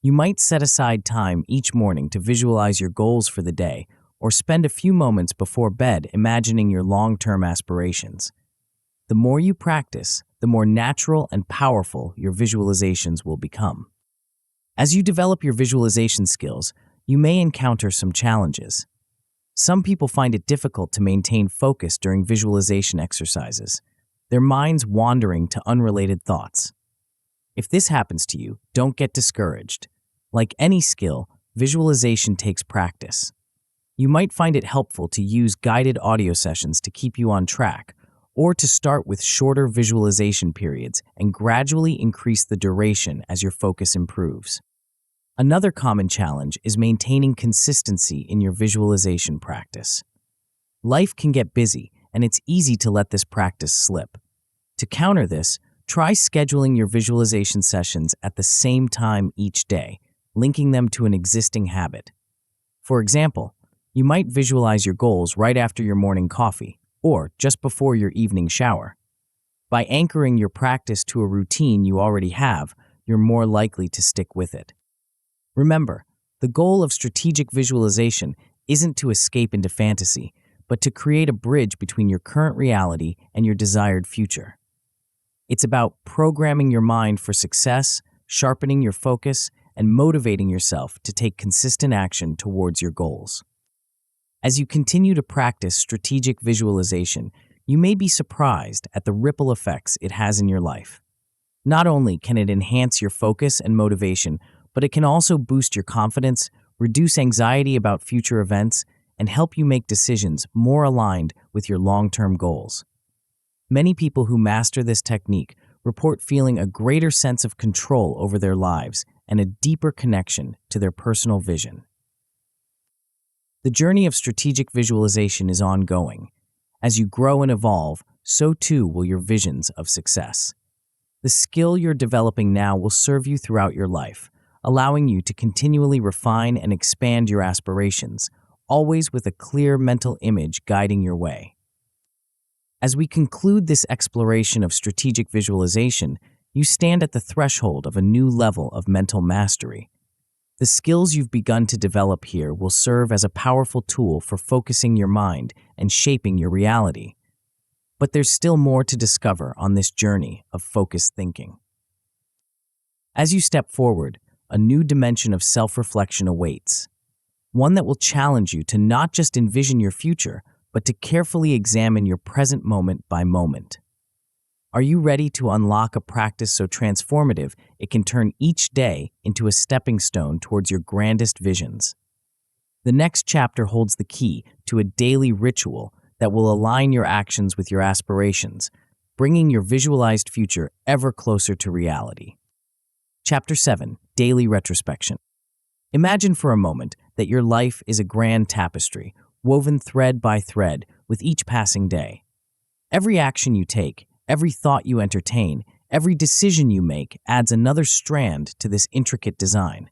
You might set aside time each morning to visualize your goals for the day, or spend a few moments before bed imagining your long-term aspirations. The more you practice, the more natural and powerful your visualizations will become. As you develop your visualization skills, you may encounter some challenges. Some people find it difficult to maintain focus during visualization exercises, their minds wandering to unrelated thoughts. If this happens to you, don't get discouraged. Like any skill, visualization takes practice. You might find it helpful to use guided audio sessions to keep you on track, or to start with shorter visualization periods and gradually increase the duration as your focus improves. Another common challenge is maintaining consistency in your visualization practice. Life can get busy, and it's easy to let this practice slip. To counter this, try scheduling your visualization sessions at the same time each day, linking them to an existing habit. For example, you might visualize your goals right after your morning coffee, or just before your evening shower. By anchoring your practice to a routine you already have, you're more likely to stick with it. Remember, the goal of strategic visualization isn't to escape into fantasy, but to create a bridge between your current reality and your desired future. It's about programming your mind for success, sharpening your focus, and motivating yourself to take consistent action towards your goals. As you continue to practice strategic visualization, you may be surprised at the ripple effects it has in your life. Not only can it enhance your focus and motivation, but it can also boost your confidence, reduce anxiety about future events, and help you make decisions more aligned with your long-term goals. Many people who master this technique report feeling a greater sense of control over their lives and a deeper connection to their personal vision. The journey of strategic visualization is ongoing. As you grow and evolve, so too will your visions of success. The skill you're developing now will serve you throughout your life, allowing you to continually refine and expand your aspirations, always with a clear mental image guiding your way. As we conclude this exploration of strategic visualization, you stand at the threshold of a new level of mental mastery. The skills you've begun to develop here will serve as a powerful tool for focusing your mind and shaping your reality. But there's still more to discover on this journey of focused thinking. As you step forward, a new dimension of self-reflection awaits. One that will challenge you to not just envision your future, but to carefully examine your present moment by moment. Are you ready to unlock a practice so transformative it can turn each day into a stepping stone towards your grandest visions? The next chapter holds the key to a daily ritual that will align your actions with your aspirations, bringing your visualized future ever closer to reality. Chapter 7: Daily Retrospection. Imagine for a moment that your life is a grand tapestry, woven thread by thread with each passing day. Every action you take, every thought you entertain, every decision you make adds another strand to this intricate design.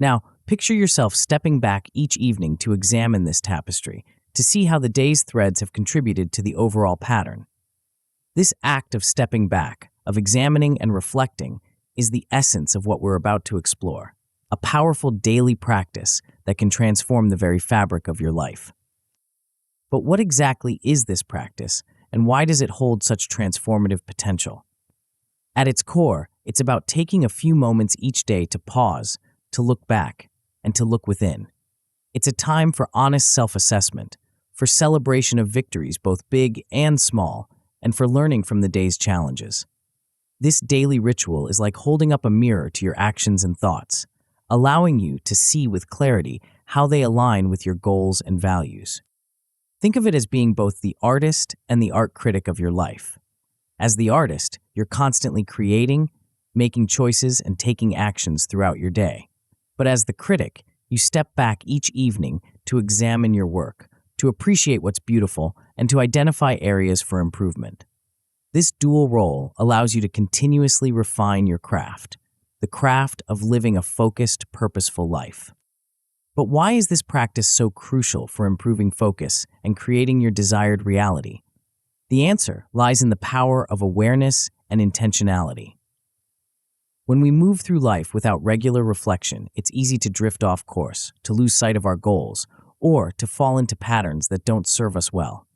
Now, picture yourself stepping back each evening to examine this tapestry, to see how the day's threads have contributed to the overall pattern. This act of stepping back, of examining and reflecting, is the essence of what we're about to explore. A powerful daily practice that can transform the very fabric of your life. But what exactly is this practice, and why does it hold such transformative potential? At its core, it's about taking a few moments each day to pause, to look back, and to look within. It's a time for honest self-assessment, for celebration of victories both big and small, and for learning from the day's challenges. This daily ritual is like holding up a mirror to your actions and thoughts, allowing you to see with clarity how they align with your goals and values. Think of it as being both the artist and the art critic of your life. As the artist, you're constantly creating, making choices, and taking actions throughout your day. But as the critic, you step back each evening to examine your work, to appreciate what's beautiful, and to identify areas for improvement. This dual role allows you to continuously refine your craft, the craft of living a focused, purposeful life. But why is this practice so crucial for improving focus and creating your desired reality? The answer lies in the power of awareness and intentionality. When we move through life without regular reflection, it's easy to drift off course, to lose sight of our goals, or to fall into patterns that don't serve us well.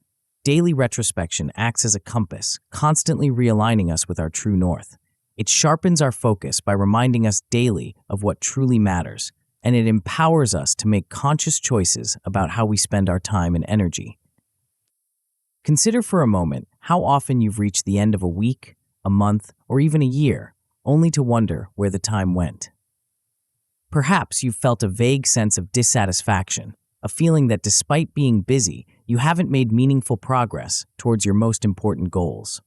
Daily retrospection acts as a compass, constantly realigning us with our true north. It sharpens our focus by reminding us daily of what truly matters, and it empowers us to make conscious choices about how we spend our time and energy. Consider for a moment how often you've reached the end of a week, a month, or even a year, only to wonder where the time went. Perhaps you've felt a vague sense of dissatisfaction, a feeling that despite being busy, you haven't made meaningful progress towards your most important goals.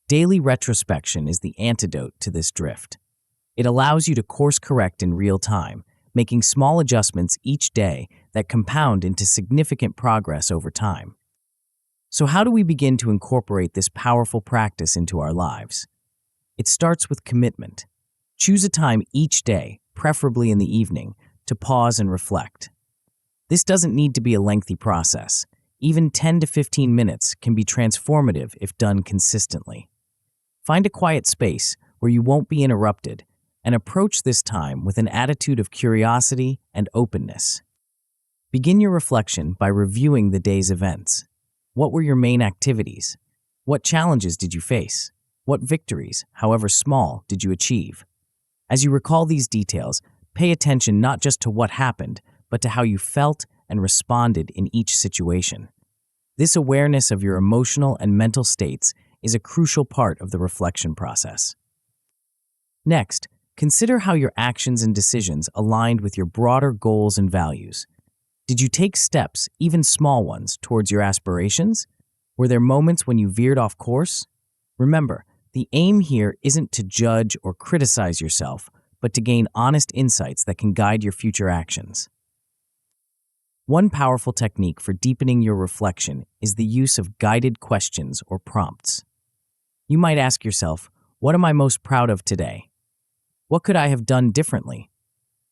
Daily retrospection is the antidote to this drift. It allows you to course correct in real time, making small adjustments each day that compound into significant progress over time. So how do we begin to incorporate this powerful practice into our lives? It starts with commitment. Choose a time each day, preferably in the evening, to pause and reflect. This doesn't need to be a lengthy process. Even 10 to 15 minutes can be transformative if done consistently. Find a quiet space where you won't be interrupted and approach this time with an attitude of curiosity and openness. Begin your reflection by reviewing the day's events. What were your main activities? What challenges did you face? What victories, however small, did you achieve? As you recall these details, pay attention not just to what happened, but to how you felt and responded in each situation. This awareness of your emotional and mental states is a crucial part of the reflection process. Next, consider how your actions and decisions aligned with your broader goals and values. Did you take steps, even small ones, towards your aspirations? Were there moments when you veered off course? Remember, the aim here isn't to judge or criticize yourself, but to gain honest insights that can guide your future actions. One powerful technique for deepening your reflection is the use of guided questions or prompts. You might ask yourself, what am I most proud of today? What could I have done differently?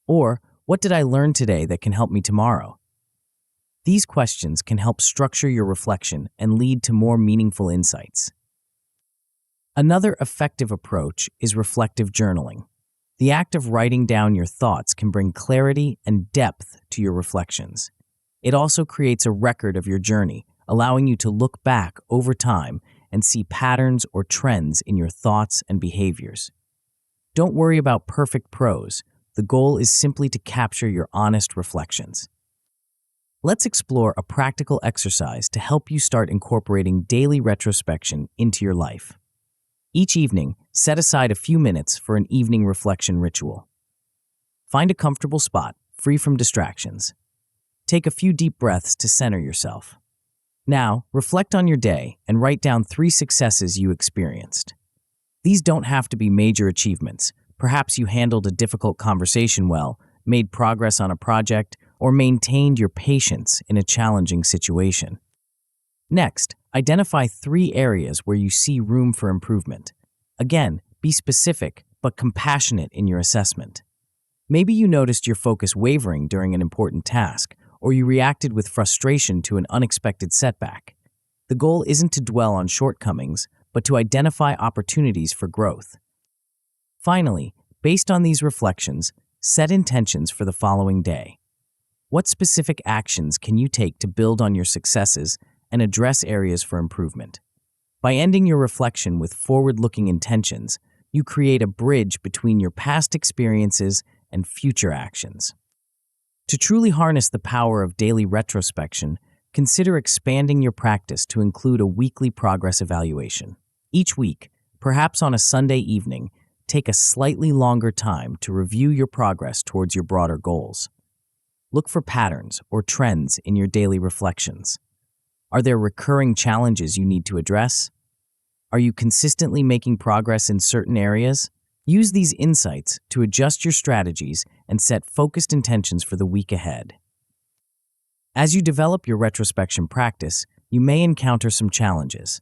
Or, what did I learn today that can help me tomorrow? These questions can help structure your reflection and lead to more meaningful insights. Another effective approach is reflective journaling. The act of writing down your thoughts can bring clarity and depth to your reflections. It also creates a record of your journey, allowing you to look back over time and see patterns or trends in your thoughts and behaviors. Don't worry about perfect prose. The goal is simply to capture your honest reflections. Let's explore a practical exercise to help you start incorporating daily retrospection into your life. Each evening, set aside a few minutes for an evening reflection ritual. Find a comfortable spot, free from distractions. Take a few deep breaths to center yourself. Now, reflect on your day and write down 3 successes you experienced. These don't have to be major achievements. Perhaps you handled a difficult conversation well, made progress on a project, or maintained your patience in a challenging situation. Next, identify 3 areas where you see room for improvement. Again, be specific but compassionate in your assessment. Maybe you noticed your focus wavering during an important task, or you reacted with frustration to an unexpected setback. The goal isn't to dwell on shortcomings, but to identify opportunities for growth. Finally, based on these reflections, set intentions for the following day. What specific actions can you take to build on your successes and address areas for improvement? By ending your reflection with forward-looking intentions, you create a bridge between your past experiences and future actions. To truly harness the power of daily retrospection, consider expanding your practice to include a weekly progress evaluation. Each week, perhaps on a Sunday evening, take a slightly longer time to review your progress towards your broader goals. Look for patterns or trends in your daily reflections. Are there recurring challenges you need to address? Are you consistently making progress in certain areas? Use these insights to adjust your strategies and set focused intentions for the week ahead. As you develop your retrospection practice, you may encounter some challenges.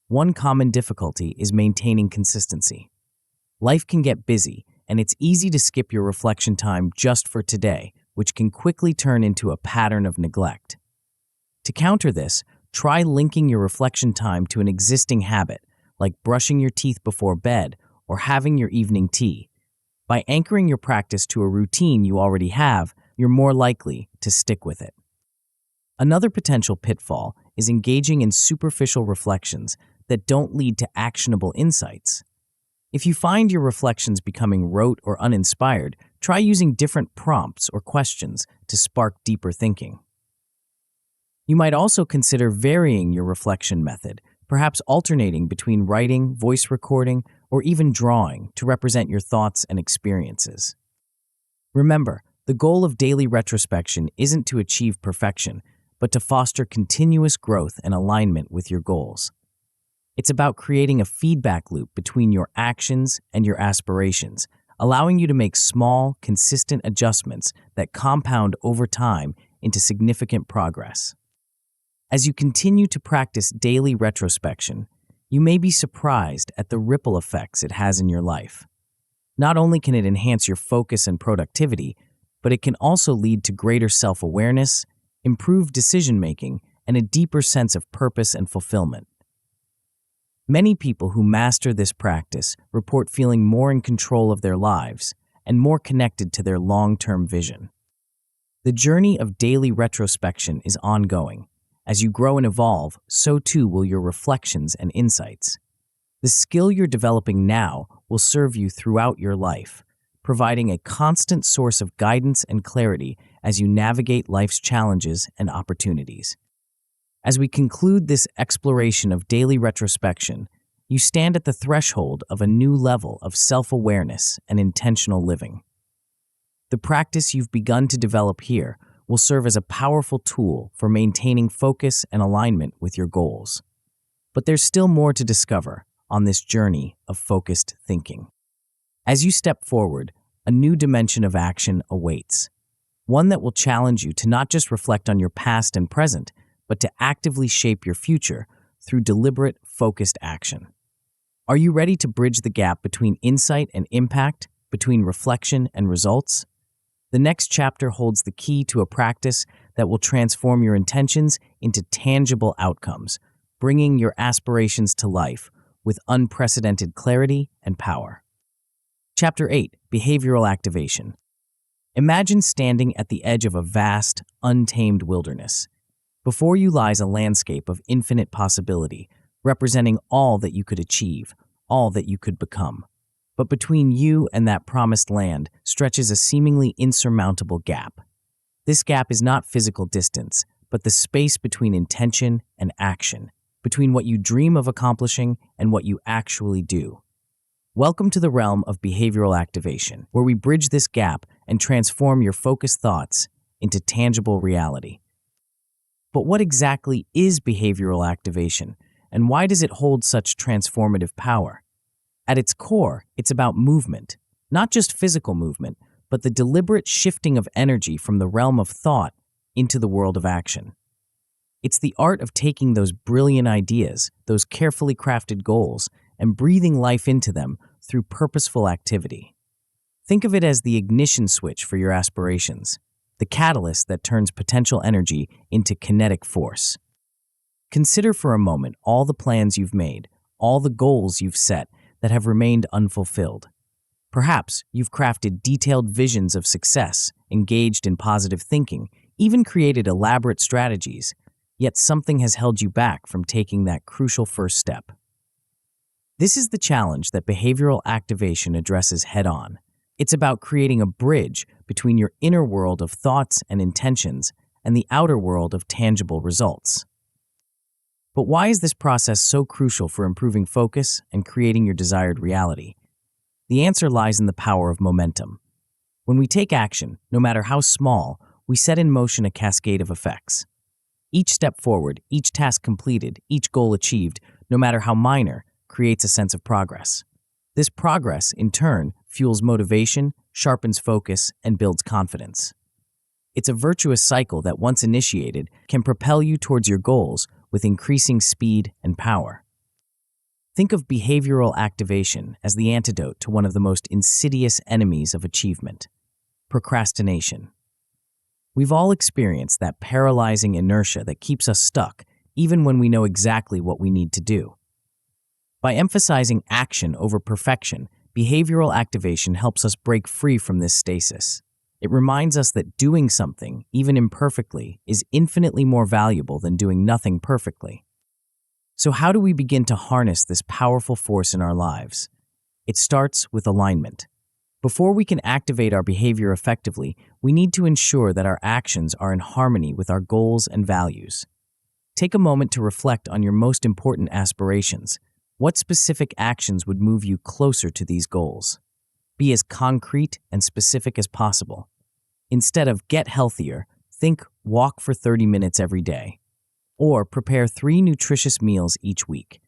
One common difficulty is maintaining consistency. Life can get busy, and it's easy to skip your reflection time just for today, which can quickly turn into a pattern of neglect. To counter this, try linking your reflection time to an existing habit, like brushing your teeth before bed or having your evening tea. By anchoring your practice to a routine you already have, you're more likely to stick with it. Another potential pitfall is engaging in superficial reflections that don't lead to actionable insights. If you find your reflections becoming rote or uninspired, try using different prompts or questions to spark deeper thinking. You might also consider varying your reflection method, perhaps alternating between writing, voice recording, or even drawing to represent your thoughts and experiences. Remember, the goal of daily retrospection isn't to achieve perfection, but to foster continuous growth and alignment with your goals. It's about creating a feedback loop between your actions and your aspirations, allowing you to make small, consistent adjustments that compound over time into significant progress. As you continue to practice daily retrospection, you may be surprised at the ripple effects it has in your life. Not only can it enhance your focus and productivity, but it can also lead to greater self-awareness, improved decision-making, and a deeper sense of purpose and fulfillment. Many people who master this practice report feeling more in control of their lives and more connected to their long-term vision. The journey of daily retrospection is ongoing. As you grow and evolve, so too will your reflections and insights. The skill you're developing now will serve you throughout your life, providing a constant source of guidance and clarity as you navigate life's challenges and opportunities. As we conclude this exploration of daily retrospection, you stand at the threshold of a new level of self-awareness and intentional living. The practice you've begun to develop here will serve as a powerful tool for maintaining focus and alignment with your goals. But there's still more to discover on this journey of focused thinking. As you step forward, a new dimension of action awaits, one that will challenge you to not just reflect on your past and present, but to actively shape your future through deliberate, focused action. Are you ready to bridge the gap between insight and impact, between reflection and results? The next chapter holds the key to a practice that will transform your intentions into tangible outcomes, bringing your aspirations to life with unprecedented clarity and power. Chapter 8: Behavioral Activation. Imagine standing at the edge of a vast, untamed wilderness. Before you lies a landscape of infinite possibility, representing all that you could achieve, all that you could become. But between you and that promised land stretches a seemingly insurmountable gap. This gap is not physical distance, but the space between intention and action, between what you dream of accomplishing and what you actually do. Welcome to the realm of behavioral activation, where we bridge this gap and transform your focused thoughts into tangible reality. But what exactly is behavioral activation, and why does it hold such transformative power? At its core, it's about movement, not just physical movement, but the deliberate shifting of energy from the realm of thought into the world of action. It's the art of taking those brilliant ideas, those carefully crafted goals, and breathing life into them through purposeful activity. Think of it as the ignition switch for your aspirations, the catalyst that turns potential energy into kinetic force. Consider for a moment all the plans you've made, all the goals you've set that have remained unfulfilled. Perhaps you've crafted detailed visions of success, engaged in positive thinking, even created elaborate strategies, yet something has held you back from taking that crucial first step. This is the challenge that behavioral activation addresses head-on. It's about creating a bridge between your inner world of thoughts and intentions and the outer world of tangible results. But why is this process so crucial for improving focus and creating your desired reality? The answer lies in the power of momentum. When we take action, no matter how small, we set in motion a cascade of effects. Each step forward, each task completed, each goal achieved, no matter how minor, creates a sense of progress. This progress, in turn, fuels motivation, sharpens focus, and builds confidence. It's a virtuous cycle that, once initiated, can propel you towards your goals with increasing speed and power. Think of behavioral activation as the antidote to one of the most insidious enemies of achievement: procrastination. We've all experienced that paralyzing inertia that keeps us stuck, even when we know exactly what we need to do. By emphasizing action over perfection, behavioral activation helps us break free from this stasis. It reminds us that doing something, even imperfectly, is infinitely more valuable than doing nothing perfectly. So how do we begin to harness this powerful force in our lives? It starts with alignment. Before we can activate our behavior effectively, we need to ensure that our actions are in harmony with our goals and values. Take a moment to reflect on your most important aspirations. What specific actions would move you closer to these goals? Be as concrete and specific as possible. Instead of get healthier, think walk for 30 minutes every day, or prepare 3 nutritious meals each week.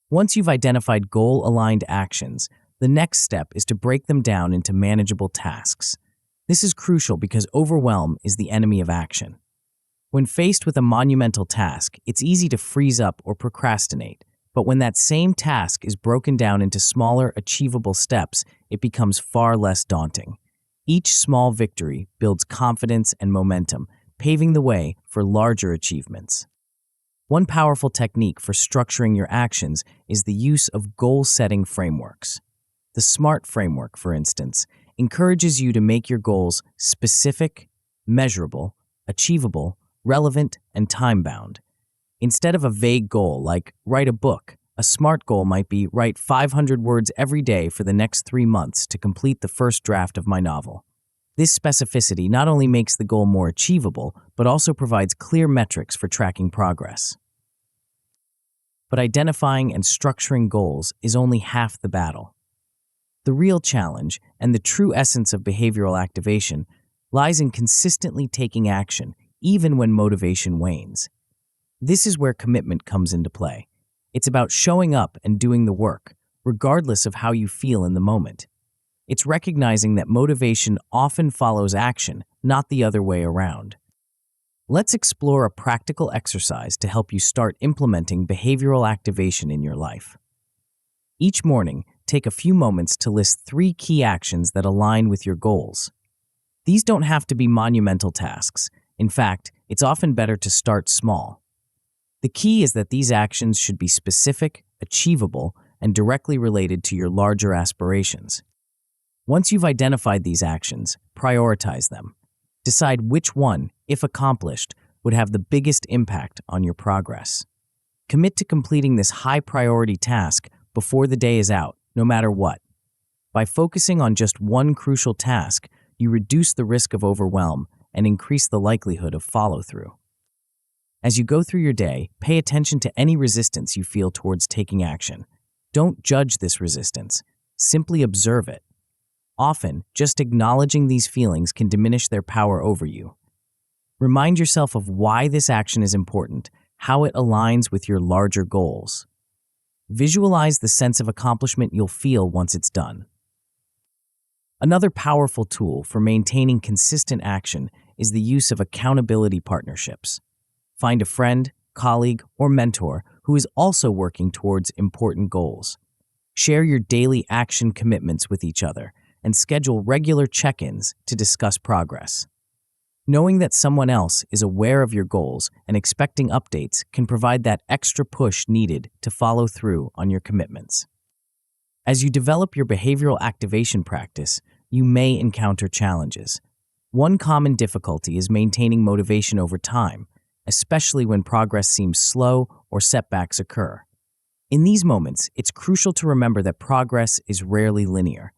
Once you've identified goal-aligned actions, the next step is to break them down into manageable tasks. This is crucial because overwhelm is the enemy of action. When faced with a monumental task, it's easy to freeze up or procrastinate, but when that same task is broken down into smaller, achievable steps, it becomes far less daunting. Each small victory builds confidence and momentum, paving the way for larger achievements. One powerful technique for structuring your actions is the use of goal-setting frameworks. The SMART framework, for instance, encourages you to make your goals specific, measurable, achievable, relevant, and time-bound. Instead of a vague goal like write a book, a SMART goal might be write 500 words every day for the next 3 months to complete the first draft of my novel. This specificity not only makes the goal more achievable, but also provides clear metrics for tracking progress. But identifying and structuring goals is only half the battle. The real challenge, and the true essence of behavioral activation, lies in consistently taking action, even when motivation wanes. This is where commitment comes into play. It's about showing up and doing the work, regardless of how you feel in the moment. It's recognizing that motivation often follows action, not the other way around. Let's explore a practical exercise to help you start implementing behavioral activation in your life. Each morning, take a few moments to list 3 key actions that align with your goals. These don't have to be monumental tasks. In fact, it's often better to start small. The key is that these actions should be specific, achievable, and directly related to your larger aspirations. Once you've identified these actions, prioritize them. Decide which one, if accomplished, would have the biggest impact on your progress. Commit to completing this high-priority task before the day is out, no matter what. By focusing on just one crucial task, you reduce the risk of overwhelm and increase the likelihood of follow-through. As you go through your day, pay attention to any resistance you feel towards taking action. Don't judge this resistance. Simply observe it. Often, just acknowledging these feelings can diminish their power over you. Remind yourself of why this action is important, how it aligns with your larger goals. Visualize the sense of accomplishment you'll feel once it's done. Another powerful tool for maintaining consistent action is the use of accountability partnerships. Find a friend, colleague, or mentor who is also working towards important goals. Share your daily action commitments with each other and schedule regular check-ins to discuss progress. Knowing that someone else is aware of your goals and expecting updates can provide that extra push needed to follow through on your commitments. As you develop your behavioral activation practice, you may encounter challenges. One common difficulty is maintaining motivation over time, especially when progress seems slow or setbacks occur. In these moments, it's crucial to remember that progress is rarely linear.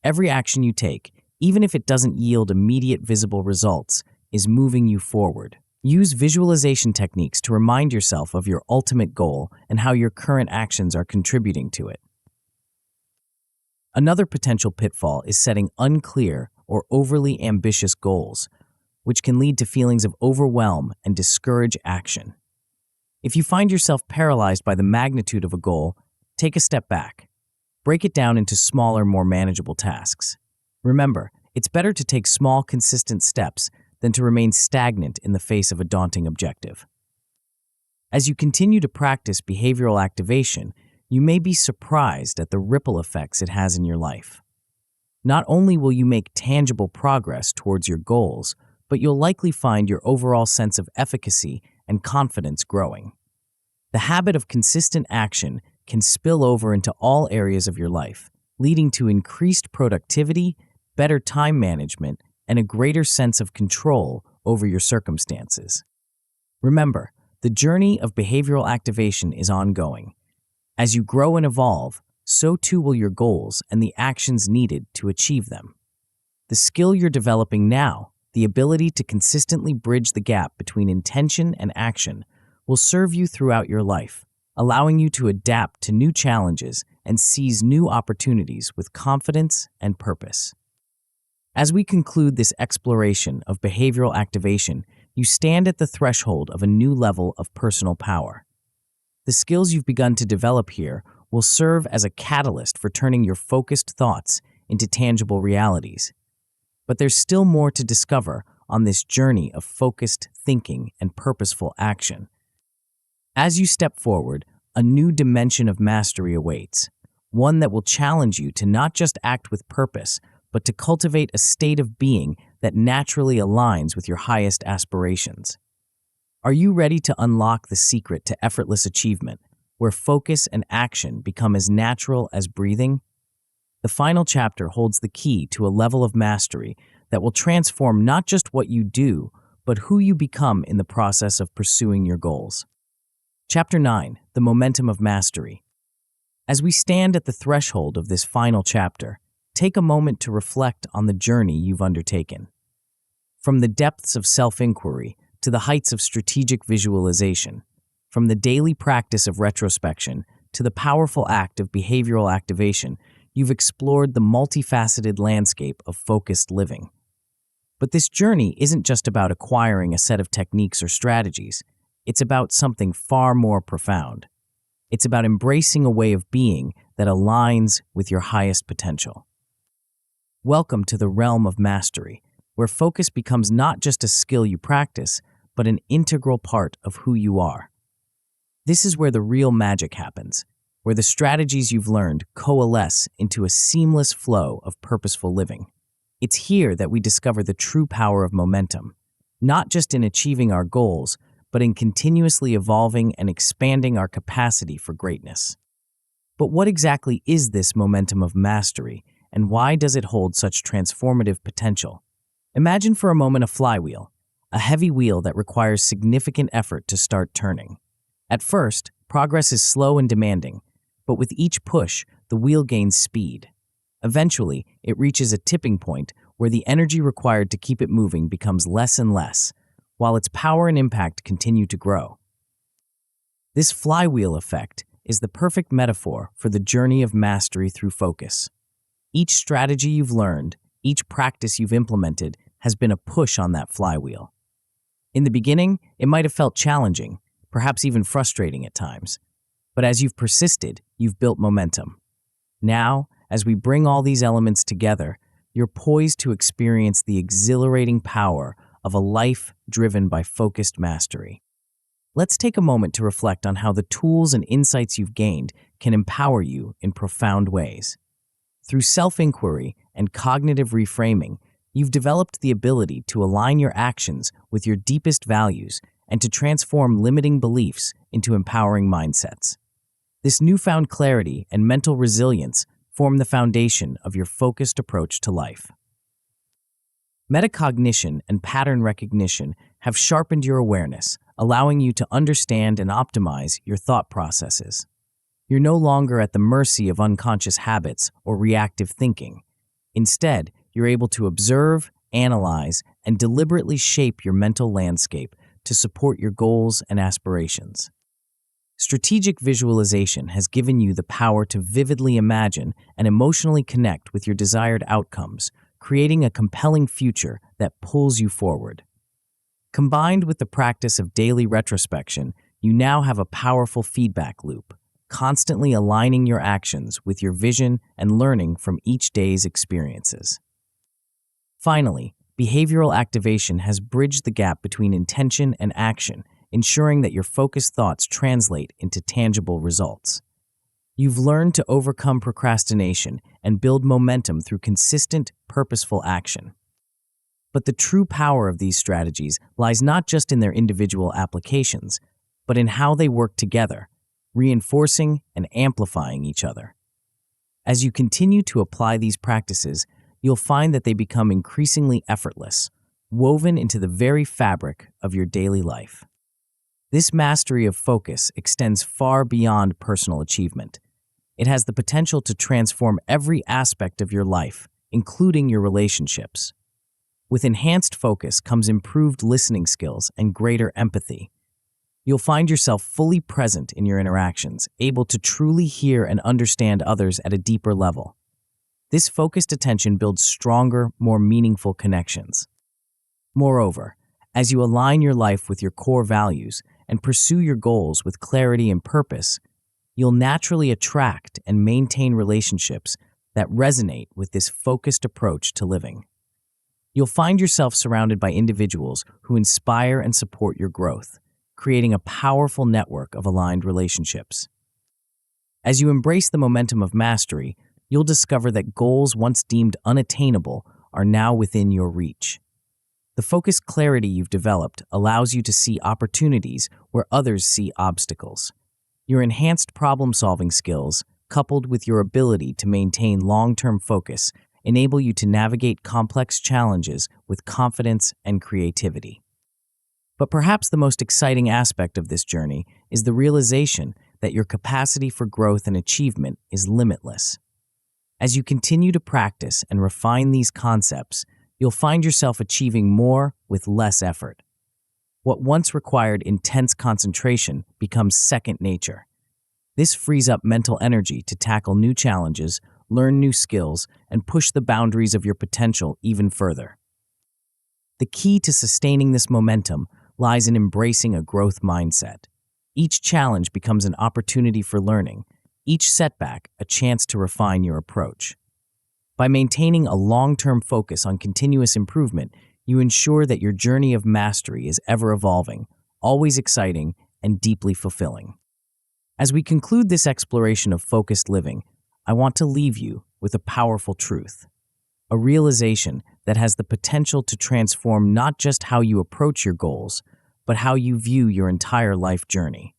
Every action you take, even if it doesn't yield immediate visible results, is moving you forward. Use visualization techniques to remind yourself of your ultimate goal and how your current actions are contributing to it. Another potential pitfall is setting unclear or overly ambitious goals, which can lead to feelings of overwhelm and discourage action. If you find yourself paralyzed by the magnitude of a goal, take a step back. Break it down into smaller, more manageable tasks. Remember, it's better to take small, consistent steps than to remain stagnant in the face of a daunting objective. As you continue to practice behavioral activation, you may be surprised at the ripple effects it has in your life. Not only will you make tangible progress towards your goals, but you'll likely find your overall sense of efficacy and confidence growing. The habit of consistent action can spill over into all areas of your life, leading to increased productivity, better time management, and a greater sense of control over your circumstances. Remember, the journey of behavioral activation is ongoing. As you grow and evolve, so too will your goals and the actions needed to achieve them. The skill you're developing now, the ability to consistently bridge the gap between intention and action, will serve you throughout your life, allowing you to adapt to new challenges and seize new opportunities with confidence and purpose. As we conclude this exploration of behavioral activation, you stand at the threshold of a new level of personal power. The skills you've begun to develop here will serve as a catalyst for turning your focused thoughts into tangible realities. But there's still more to discover on this journey of focused thinking and purposeful action. As you step forward, a new dimension of mastery awaits, one that will challenge you to not just act with purpose, but to cultivate a state of being that naturally aligns with your highest aspirations. Are you ready to unlock the secret to effortless achievement, where focus and action become as natural as breathing? The final chapter holds the key to a level of mastery that will transform not just what you do, but who you become in the process of pursuing your goals. Chapter 9, The Momentum of Mastery. As we stand at the threshold of this final chapter, take a moment to reflect on the journey you've undertaken. From the depths of self-inquiry to the heights of strategic visualization, from the daily practice of retrospection to the powerful act of behavioral activation, you've explored the multifaceted landscape of focused living. But this journey isn't just about acquiring a set of techniques or strategies. It's about something far more profound. It's about embracing a way of being that aligns with your highest potential. Welcome to the realm of mastery, where focus becomes not just a skill you practice, but an integral part of who you are. This is where the real magic happens, where the strategies you've learned coalesce into a seamless flow of purposeful living. It's here that we discover the true power of momentum, not just in achieving our goals, but in continuously evolving and expanding our capacity for greatness. But what exactly is this momentum of mastery, and why does it hold such transformative potential? Imagine for a moment a flywheel, a heavy wheel that requires significant effort to start turning. At first, progress is slow and demanding, but with each push, the wheel gains speed. Eventually, it reaches a tipping point where the energy required to keep it moving becomes less and less, while its power and impact continue to grow. This flywheel effect is the perfect metaphor for the journey of mastery through focus. Each strategy you've learned, each practice you've implemented, has been a push on that flywheel. In the beginning, it might have felt challenging, perhaps even frustrating at times. But as you've persisted, you've built momentum. Now, as we bring all these elements together, you're poised to experience the exhilarating power of a life driven by focused mastery. Let's take a moment to reflect on how the tools and insights you've gained can empower you in profound ways. Through self-inquiry and cognitive reframing, you've developed the ability to align your actions with your deepest values and to transform limiting beliefs into empowering mindsets. This newfound clarity and mental resilience form the foundation of your focused approach to life. Metacognition and pattern recognition have sharpened your awareness, allowing you to understand and optimize your thought processes. You're no longer at the mercy of unconscious habits or reactive thinking. Instead, you're able to observe, analyze, and deliberately shape your mental landscape to support your goals and aspirations. Strategic visualization has given you the power to vividly imagine and emotionally connect with your desired outcomes, creating a compelling future that pulls you forward. Combined with the practice of daily retrospection, you now have a powerful feedback loop, constantly aligning your actions with your vision and learning from each day's experiences. Finally, behavioral activation has bridged the gap between intention and action, ensuring that your focused thoughts translate into tangible results. You've learned to overcome procrastination and build momentum through consistent, purposeful action. But the true power of these strategies lies not just in their individual applications, but in how they work together, reinforcing and amplifying each other. As you continue to apply these practices, you'll find that they become increasingly effortless, woven into the very fabric of your daily life. This mastery of focus extends far beyond personal achievement. It has the potential to transform every aspect of your life, including your relationships. With enhanced focus comes improved listening skills and greater empathy. You'll find yourself fully present in your interactions, able to truly hear and understand others at a deeper level. This focused attention builds stronger, more meaningful connections. Moreover, as you align your life with your core values and pursue your goals with clarity and purpose, you'll naturally attract and maintain relationships that resonate with this focused approach to living. You'll find yourself surrounded by individuals who inspire and support your growth, creating a powerful network of aligned relationships. As you embrace the momentum of mastery, you'll discover that goals once deemed unattainable are now within your reach. The focused clarity you've developed allows you to see opportunities where others see obstacles. Your enhanced problem-solving skills, coupled with your ability to maintain long-term focus, enable you to navigate complex challenges with confidence and creativity. But perhaps the most exciting aspect of this journey is the realization that your capacity for growth and achievement is limitless. As you continue to practice and refine these concepts, you'll find yourself achieving more with less effort. What once required intense concentration becomes second nature. This frees up mental energy to tackle new challenges, learn new skills, and push the boundaries of your potential even further. The key to sustaining this momentum lies in embracing a growth mindset. Each challenge becomes an opportunity for learning, each setback a chance to refine your approach. By maintaining a long-term focus on continuous improvement, you ensure that your journey of mastery is ever evolving, always exciting, and deeply fulfilling. As we conclude this exploration of focused living, I want to leave you with a powerful truth, a realization that has the potential to transform not just how you approach your goals, but how you view your entire life journey.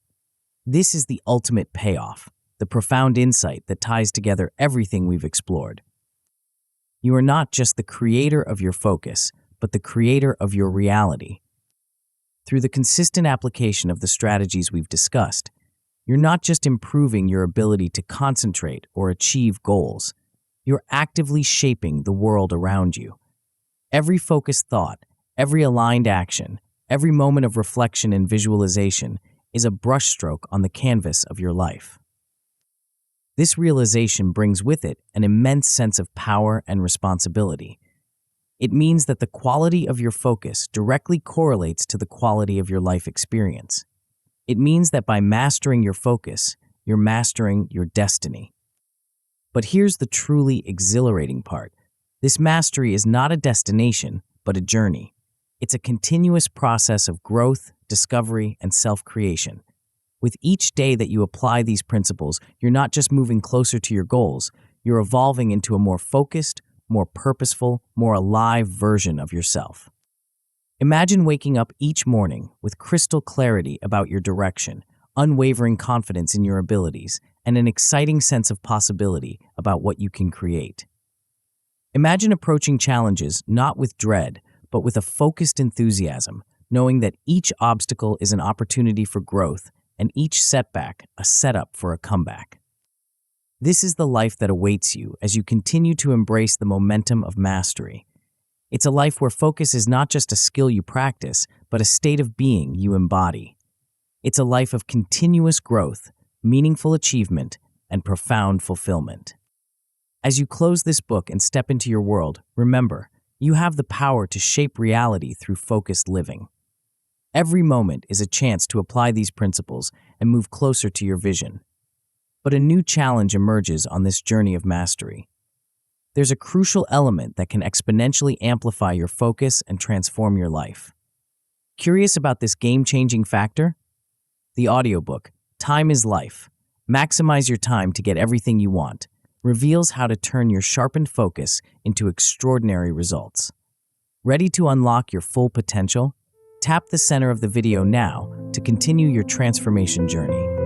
This is the ultimate payoff, the profound insight that ties together everything we've explored. You are not just the creator of your focus, but the creator of your reality. Through the consistent application of the strategies we've discussed, you're not just improving your ability to concentrate or achieve goals, you're actively shaping the world around you. Every focused thought, every aligned action, every moment of reflection and visualization is a brushstroke on the canvas of your life. This realization brings with it an immense sense of power and responsibility. It means that the quality of your focus directly correlates to the quality of your life experience. It means that by mastering your focus, you're mastering your destiny. But here's the truly exhilarating part. This mastery is not a destination, but a journey. It's a continuous process of growth, discovery, and self-creation. With each day that you apply these principles, you're not just moving closer to your goals, you're evolving into a more focused, more purposeful, more alive version of yourself. Imagine waking up each morning with crystal clarity about your direction, unwavering confidence in your abilities, and an exciting sense of possibility about what you can create. Imagine approaching challenges not with dread, but with a focused enthusiasm, knowing that each obstacle is an opportunity for growth and each setback a setup for a comeback. This is the life that awaits you as you continue to embrace the momentum of mastery. It's a life where focus is not just a skill you practice, but a state of being you embody. It's a life of continuous growth, meaningful achievement, and profound fulfillment. As you close this book and step into your world, remember, you have the power to shape reality through focused living. Every moment is a chance to apply these principles and move closer to your vision. But a new challenge emerges on this journey of mastery. There's a crucial element that can exponentially amplify your focus and transform your life. Curious about this game-changing factor? The audiobook, Time is Life. Maximize your time to get everything you want, reveals how to turn your sharpened focus into extraordinary results. Ready to unlock your full potential? Tap the center of the video now to continue your transformation journey.